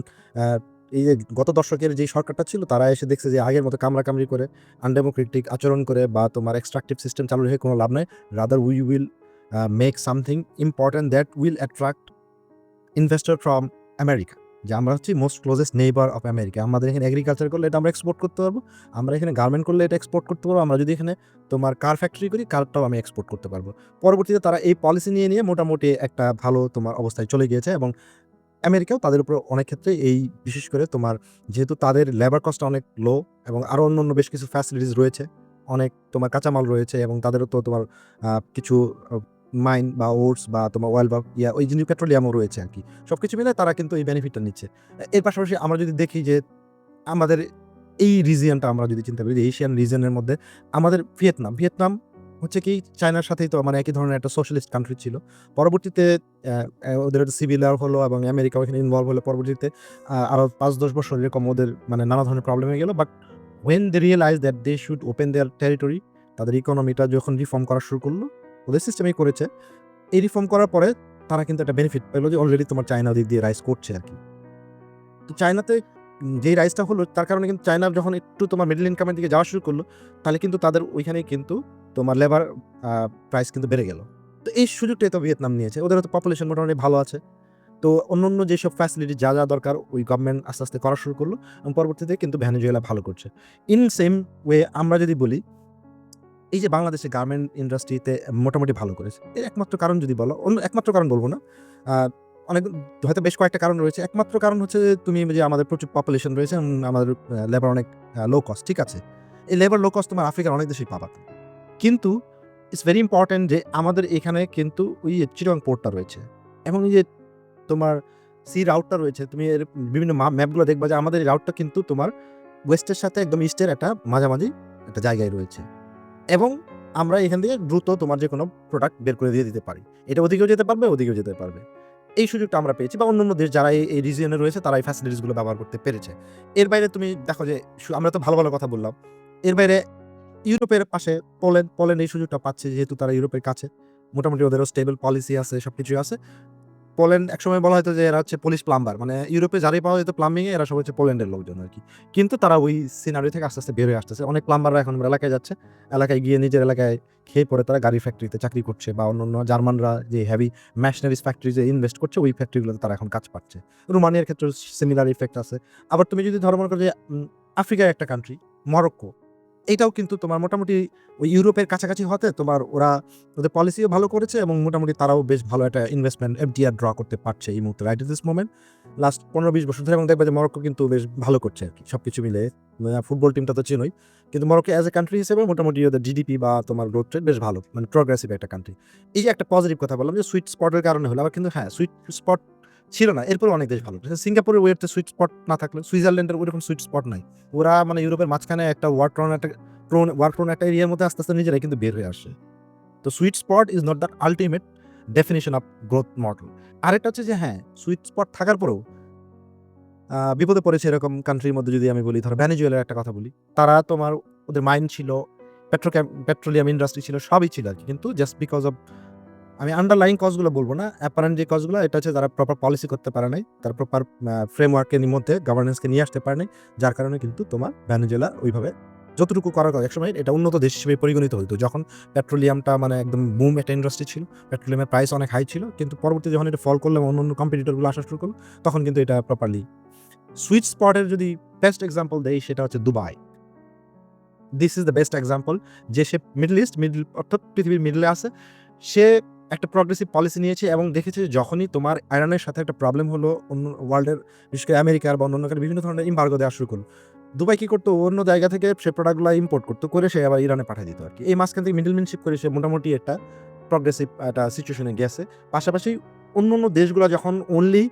এই যে গত দশকের যে সরকারটা ছিল, তারা এসে দেখছে যে আগের মতো কামড়াকামড়ি করে আনডেমোক্রেটিক আচরণ করে বা তোমার এক্সট্রাকটিভ সিস্টেম চালু রেখে কোনো লাভ নাই। Rather we will make something important that will attract investor from America. যে আমরা হচ্ছি most closest neighbour of America. আমাদের এখানে এগ্রিকালচার করলে এটা আমরা এক্সপোর্ট করতে পারবো, আমরা এখানে গার্মেন্ট করলে এটা এক্সপোর্ট করতে পারবো, আমরা যদি এখানে তোমার কার ফ্যাক্টরি করি কারটাও আমি এক্সপোর্ট করতে পারবো। পরবর্তীতে তারা এই পলিসি নিয়ে মোটামুটি একটা ভালো তোমার অবস্থায় চলে গিয়েছে এবং আমেরিকাও তাদের উপর অনেক ক্ষেত্রে এই বিশেষ করে তোমার যেহেতু তাদের লেবার কস্টটা অনেক লো এবং আরও অন্য বেশ কিছু ফ্যাসিলিটিস রয়েছে, অনেক তোমার কাঁচামাল রয়েছে এবং তাদেরও তো তোমার কিছু মাইন বা ওটস বা তোমার অয়েল বা ওই জিনিস পেট্রোলিয়ামও রয়েছে আর কি। সব কিছু মিলে তারা কিন্তু এই বেনিফিটটা নিচ্ছে। এর পাশাপাশি আমরা যদি দেখি যে আমাদের এই রিজিয়নটা আমরা যদি চিন্তা করি যে এশিয়ান রিজিয়নের মধ্যে আমাদের ভিয়েতনাম হচ্ছে কি চায়নার সাথেই তো মানে একই ধরনের একটা সোশ্যালিস্ট কান্ট্রি ছিল। পরবর্তীতে ওদের একটা সিভিল ওয়ার হলো এবং আমেরিকা ওখানে ইনভলভ হলো। পরবর্তীতে আরও ৫-১০ বছর এরকম ওদের মানে নানা ধরনের প্রবলেম হয়ে গেল। But when they realize that they should open their territory, তাদের ইকোনমিটা যখন রিফর্ম করা শুরু করলো, ওদের সিস্টেমেই করেছে। এই রিফর্ম করার পরে তারা কিন্তু একটা বেনিফিট পেলো যে অলরেডি তোমার চায়না দিক দিয়ে রাইজ করছে আর কি। তো চায়নাতে যেই রাইজটা হলো তার কারণে কিন্তু চায়না যখন একটু তোমার মিডল ইনকামের দিকে যাওয়া শুরু করলো, তাহলে কিন্তু তাদের ওইখানেই কিন্তু তোমার লেবার প্রাইস কিন্তু বেড়ে গেল। তো এই সুযোগটাই তো ভিয়েতনাম নিয়েছে। ওদেরও তো পপুলেশন মোটামুটি ভালো আছে। তো অন্য যেসব ফ্যাসিলিটি যা দরকার ওই গভর্নমেন্ট আস্তে, আস্তে করা শুরু করলো এবং পরবর্তীতে কিন্তু ভেনেজুয়েলা ভালো করছে। ইন সেম ওয়ে আমরা যদি বলি, এই যে বাংলাদেশে গার্মেন্ট ইন্ডাস্ট্রিতে মোটামুটি ভালো করেছে। এর একমাত্র কারণ যদি বলো, অন্য একমাত্র কারণ বলব না। আ অনেক হয়তো বেশ কয়েকটা কারণ রয়েছে। একমাত্র কারণ হচ্ছে যে তুমি যে আমাদের প্রচুর পপুলেশন রয়েছে এবং আমাদের লেবার অনেক লো কস্ট, ঠিক আছে? এই লেবার লো কস্ট তোমার আফ্রিকার অনেক দেশেই পাবা। কিন্তু ইটস ভেরি ইম্পোর্টেন্ট যে আমাদের এখানে কিন্তু ওই চিটাগং পোর্টটা রয়েছে এবং এই যে তোমার সি রাউটটা রয়েছে, তুমি এর বিভিন্ন ম্যাপগুলো দেখবা যে আমাদের এই রাউটটা কিন্তু তোমার ওয়েস্টের সাথে একদম ইস্টের একটা মাঝামাঝি একটা জায়গায় রয়েছে এবং আমরা এখান থেকে দ্রুত তোমার যে কোনো প্রোডাক্ট বের করে দিয়ে দিতে পারি। এটা ওদিকেও যেতে পারবে, ওদিকেও যেতে পারবে। এই সুযোগটা আমরা পেয়েছি বা অন্যান্য দেশ যারা এই রিজিয়নে রয়েছে তারা এই ফ্যাসিলিটিসগুলো ব্যবহার করতে পেরেছে। এর বাইরে তুমি দেখো যে আমরা তো ভালো কথা বললাম। এর বাইরে ইউরোপের পাশে পোল্যান্ড এই সুযোগটা পাচ্ছে যেহেতু তারা ইউরোপের কাছে। মোটামুটি ওদেরও স্টেবল পলিসি আছে, সবকিছুই আছে। পোল্যান্ড একসময় বলা হতো যে এরা হচ্ছে পোলিশ প্লাম্বার, মানে ইউরোপে যারাই পাওয়া যেত প্লাম্বিং এ এরা সব হচ্ছে পোল্যান্ডের লোকজন আর কি। কিন্তু তারা ওই সিনারি থেকে আস্তে, আস্তে বের হয়ে আসতেছে। অনেক প্লাম্বাররা এখন এলাকায় যাচ্ছে। এলাকায় গিয়ে নিজের এলাকায় খেয়ে পরে তারা গাড়ির ফ্যাক্টরিতে চাকরি করছে বা অন্যান্য জার্মানরা যে হেভি মেশিনারিজ ফ্যাক্টরিজে ইনভেস্ট করছে ওই ফ্যাক্টরিগুলোতে তারা এখন কাজ পাচ্ছে। রোমানিয়ার ক্ষেত্রেও সিমিলার ইফেক্ট আছে। আবার তুমি যদি ধরো মনে করো যে আফ্রিকার একটা কান্ট্রি মরক্কো, এইটাও কিন্তু তোমার মোটামুটি ওই ইউরোপের কাছাকাছি হতে তোমার ওদের পলিসিও ভালো করেছে এবং মোটামুটি তারাও বেশ ভালো একটা ইনভেস্টমেন্ট এফডিআর ড্র করতে পারছে এই মুহূর্তে right at this moment. Last 15-20 বছর ধরে এবং দেখবে যে মরক্কো কিন্তু বেশ ভালো করছে আর কি সবকিছু মিলে। ফুটবল টিমটা তো চিনোই, কিন্তু মরক্কো অ্যাজ এ কান্ট্রি হিসেবে মোটামুটি ওদের জিডিপি বা তোমার গ্রোথ রেট বেশ ভালো, মানে প্রগ্রেসিভ একটা কান্ট্রি। এই যে একটা পজিটিভ কথা বললাম যে সুইট স্পটের কারণে হলো, আবার কিন্তু হ্যাঁ সুইট স্পট ছিল না, এরপরে অনেক দেশ ভালো। সিঙ্গাপুরের ওয়েতে সুইট স্পট না থাকলে সুইজারল্যান্ডের ওইরকম সুইট স্পট নাই। ওরা মানে ইউরোপের মাঝখানে একটা ওয়ার প্রোন একটা এরিয়ার মধ্যে আস্তে, আস্তে নিজেরাই কিন্তু বের হয়ে আসে। তো sweet spot is not the ultimate definition of growth model. আরেকটা হচ্ছে যে হ্যাঁ, সুইট স্পট থাকার পরেও বিপদে পড়েছে এরকম কান্ট্রির মধ্যে যদি আমি বলি, ধরো ভেনেজুয়েলার একটা কথা বলি। তারা তোমার ওদের মাইন ছিল, পেট্রোলিয়াম ইন্ডাস্ট্রি ছিল, সবই ছিল আরকি। কিন্তু জাস্ট বিকজ অফ আমি আন্ডারলাইং কজগুলো বলবো না, অ্যাপারেন্ট যে কজগুলো এটা হচ্ছে তারা প্রপার পলিসি করতে পারে নাই, তারা প্রপার ফ্রেমওয়ার্কের মধ্যে গভর্নেন্সকে নিয়ে আসতে পারে নাই, যার কারণে কিন্তু তোমার ভেনেজুয়েলা ওইভাবে যতটুকু করার কথা একসময় এটা উন্নত দেশ হিসেবে পরিগণিত হতো যখন পেট্রোলিয়ামটা মানে একদম বুম একটা ইন্ডাস্ট্রি ছিল, পেট্রোলিয়ামের প্রাইস অনেক হাই ছিল, কিন্তু পরবর্তীতে যখন এটা ফল করলো অন্য কম্পিটিটরগুলো আসা শুরু করলো তখন কিন্তু এটা প্রপারলি সুইট স্পটের যদি বেস্ট এক্সাম্পল দেই সেটা হচ্ছে Dubai. This is the best example যে সে মিডল অর্থাৎ পৃথিবীর মিডলে আছে, সে একটা প্রগ্রেসিভ পলিসি নিয়েছে এবং দেখেছে যখনই তোমার আয়রনের সাথে একটা প্রবলেম হলো অন্য ওয়ার্ল্ডের বিশেষ করে আমেরিকার বা অন্য বিভিন্ন ধরনের ইম্বার্গো দেওয়া শুরু করলো, দুবাই কি করতো অন্য জায়গা থেকে সে প্রোডাক্টগুলো ইম্পোর্ট করতো করে সে আবার ইরানে পাঠিয়ে দিত আর কি। এই মাঝখান থেকে মিডলম্যানশিপ করে সে মোটামুটি একটা প্রগ্রেসিভ একটা সিচুয়েশনে গেছে। পাশাপাশি অন্য দেশগুলো যখন only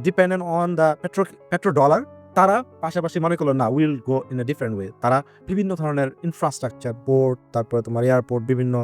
dependent on the petro dollar, তারা পাশাপাশি মনে করলো না will go in a different way. তারা বিভিন্ন ধরনের ইনফ্রাস্ট্রাকচার, পোর্ট, তারপরে তোমার এয়ারপোর্ট, বিভিন্ন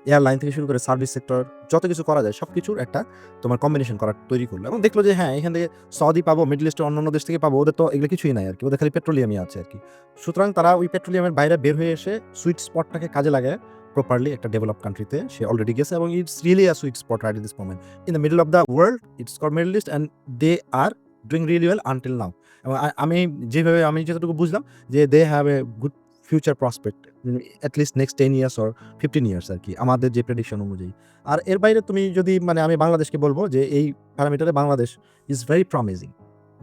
এয়ারলাইন থেকে শুরু করে সার্ভিস সেক্টর যত কিছু করা যায় সবকিছুর একটা তোমার কম্বিনেশন করা তৈরি করলো এবং দেখলো যে হ্যাঁ এখান থেকে সৌদি পাবো, মিডল ইস্টের অন্যান্য দেশ থেকে পাবো, ওদের তো এগুলো কিছুই নাই আর কি, ওদের খালি পেট্রোলিয়ামই আছে আর কি। সুতরাং তারা ওই পেট্রোলিয়ামের বাইরে বের হয়ে এসে সুইট স্পটটাকে কাজে লাগায় প্রপারলি একটা ডেভেলপ কান্ট্রিতে সে অলরেডি গেছে এবং it's really a sweet spot right in this moment in the middle of the world. It's called Middle East and they are doing really well until now. এবং আমি যেভাবে আমি যতটুকু বুঝলাম যে they have a good future prospect at least next 10 years or 15 years আর কি, আমাদের যে প্রেডিকশন অনুযায়ী। আর এর বাইরে তুমি যদি মানে আমি বাংলাদেশকে বলবো যে এই প্যারামিটারে বাংলাদেশ ইজ ভেরি প্রমিজিং।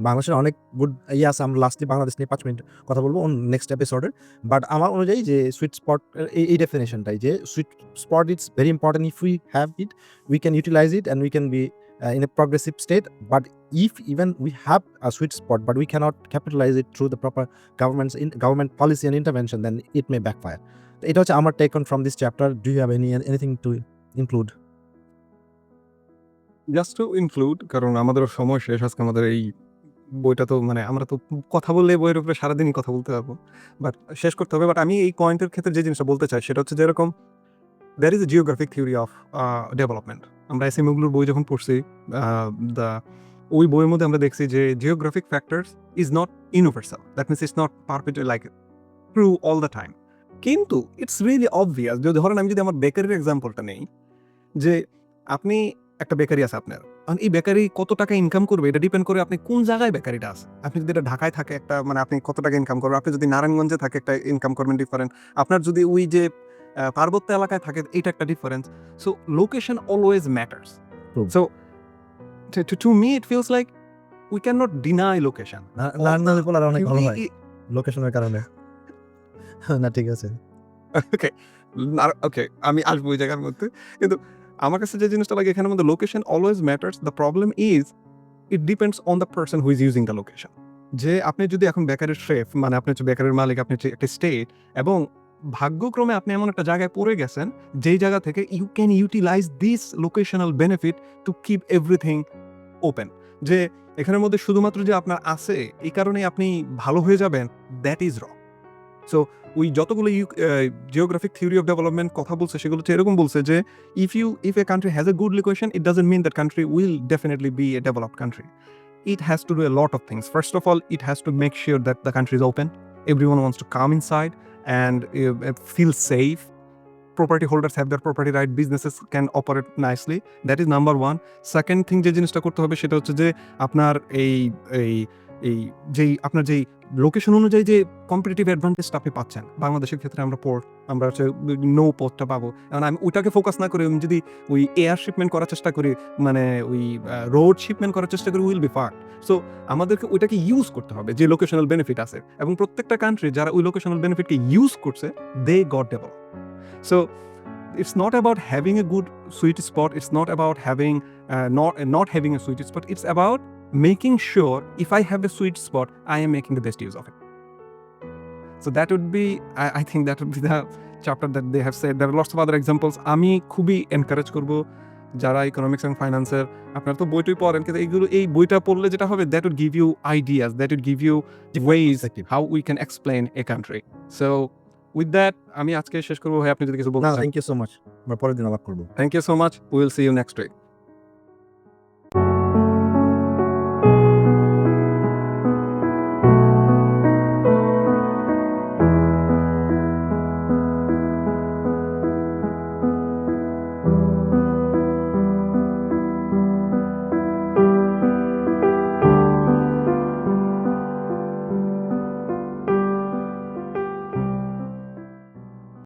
বাংলাদেশের অনেক গুড আছে। আমরা লাস্টলি বাংলাদেশ নিয়ে 5 মিনিট কথা বলবো নেক্সট এপিসোডে। বাট আমার অনুযায়ী যে সুইট স্পট এই ডেফিনেশনটাই যে sweet spot it's very important. If we have it we can utilize it and we can be in a progressive state. But if even we have a sweet spot but we cannot capitalize it through the proper government policy and intervention, then it may backfire. It was our take on from this chapter. Do you have anything to include? Just two include, কারণ আমাদেরও সময় শেষ আজকে। আমাদের এই বইটা তো মানে আমরা তো কথা বললে বইয়ের উপরে সারাদিনই কথা বলতে পারবো, বাট শেষ করতে হবে। বাট আমি এই পয়েন্টের ক্ষেত্রে যে জিনিসটা বলতে চাই সেটা হচ্ছে যেরকম there is a geographic theory of development. আমরা এস এম ওগুলোর বই যখন পড়ছি, ওই বইয়ের মধ্যে আমরা দেখছি যে geographic factors is not universal, that means it's not perpetual like true all the time. কিন্তু ইটস রিয়েলি অবভিয়াস। যদি ধরেন আমি যদি আমার বেকারির এক্সাম্পলটা নেই, যে আপনি একটা বেকারি আছে আপনার, কারণ এই বেকারি কত টাকা ইনকাম করবে এটা ডিপেন্ড করে আপনি কোন জায়গায় বেকারিটা আছে। আপনি যদি এটা ঢাকায় থাকে একটা মানে আপনি কত টাকা ইনকাম করবেন, আপনি যদি নারায়ণগঞ্জে থাকে একটা ইনকাম করবেন ডিফারেন্ট, আপনার যদি ওই যে পার্বত্য এলাকায় থাকে এটা একটা difference. So location always matters. True. So to me it feels like we can not deny location. নারায়ণগঞ্জের অনেক ভালো হয় লোকেশনের কারণে। না ঠিক আছে। ওকে ওকে, আমি আসবো ওই জায়গার মধ্যে। কিন্তু আমার কাছে যে জিনিসটা লাগে এখানের মধ্যে location always matters. The problem is it depends on the person who is using the location. যে আপনি যদি এখন বেকারের শেফ, মানে আপনি হচ্ছে বেকারের মালিক, আপনি হচ্ছে একটা স্টেট, এবং ভাগ্যক্রমে আপনি এমন একটা জায়গায় পড়ে গেছেন যেই জায়গা থেকে you can utilize this locational benefit to keep everything open. যে এখানের মধ্যে শুধুমাত্র যে আপনার আছে এই কারণেই আপনি ভালো হয়ে যাবেন, দ্যাট ইজ রং। সো ওই যতগুলো জিওগ্রাফিক থিওরি অফ ডেভেলপমেন্ট কথা বলছে সেগুলো হচ্ছে এরকম বলছে যে if a country has a good location, it doesn't mean that country will definitely be a developed country. It has to do a lot of things. First of all, it has to make sure that the country is open. Everyone wants to come inside and feel safe. Property holders have their property right. Businesses can operate nicely. That is number one. Second thing যে জিনিসটা করতে হবে সেটা হচ্ছে যে আপনার এই যেই আপনার যেই লোকেশন অনুযায়ী যে কম্পিটিটিভ অ্যাডভান্টেজটা আপনি পাচ্ছেন। বাংলাদেশের ক্ষেত্রে আমরা পোর্ট, আমরা হচ্ছে নৌ পোর্টটা পাবো। কারণ আমি ওইটাকে ফোকাস না করে আমি যদি ওই এয়ার শিপমেন্ট করার চেষ্টা করি, মানে ওই রোড শিপমেন্ট করার চেষ্টা করি, উইল বি ফার। সো আমাদেরকে ওইটাকে ইউজ করতে হবে যে লোকেশনাল বেনিফিট আছে, এবং প্রত্যেকটা কান্ট্রি যারা ওই লোকেশনাল বেনিফিটকে ইউজ করছে they got develop. So it's not about having a good sweet spot. It's not about having not having a sweet spot. It's about making sure if I have a sweet spot, I am making the best use of it. So that would be, I think that would be the chapter that they have said. There are lots of other examples. আমি খুবই এনকারেজ করব যারা ইকোনমিক্স অ্যান্ড ফাইন্যান্সের, আপনারা তো বইটই পড়েন, কিন্তু এই বইটা পড়লে যেটা হবে, that would give you ideas, that would give you ways how we can explain a country. So with that আমি আজকে শেষ করবো। ভাই আপনি যদি কিছু বলতে চান। Thank you so much. আমরা পরের দিন আলাপ করবো। Thank you so much. We will see you next week.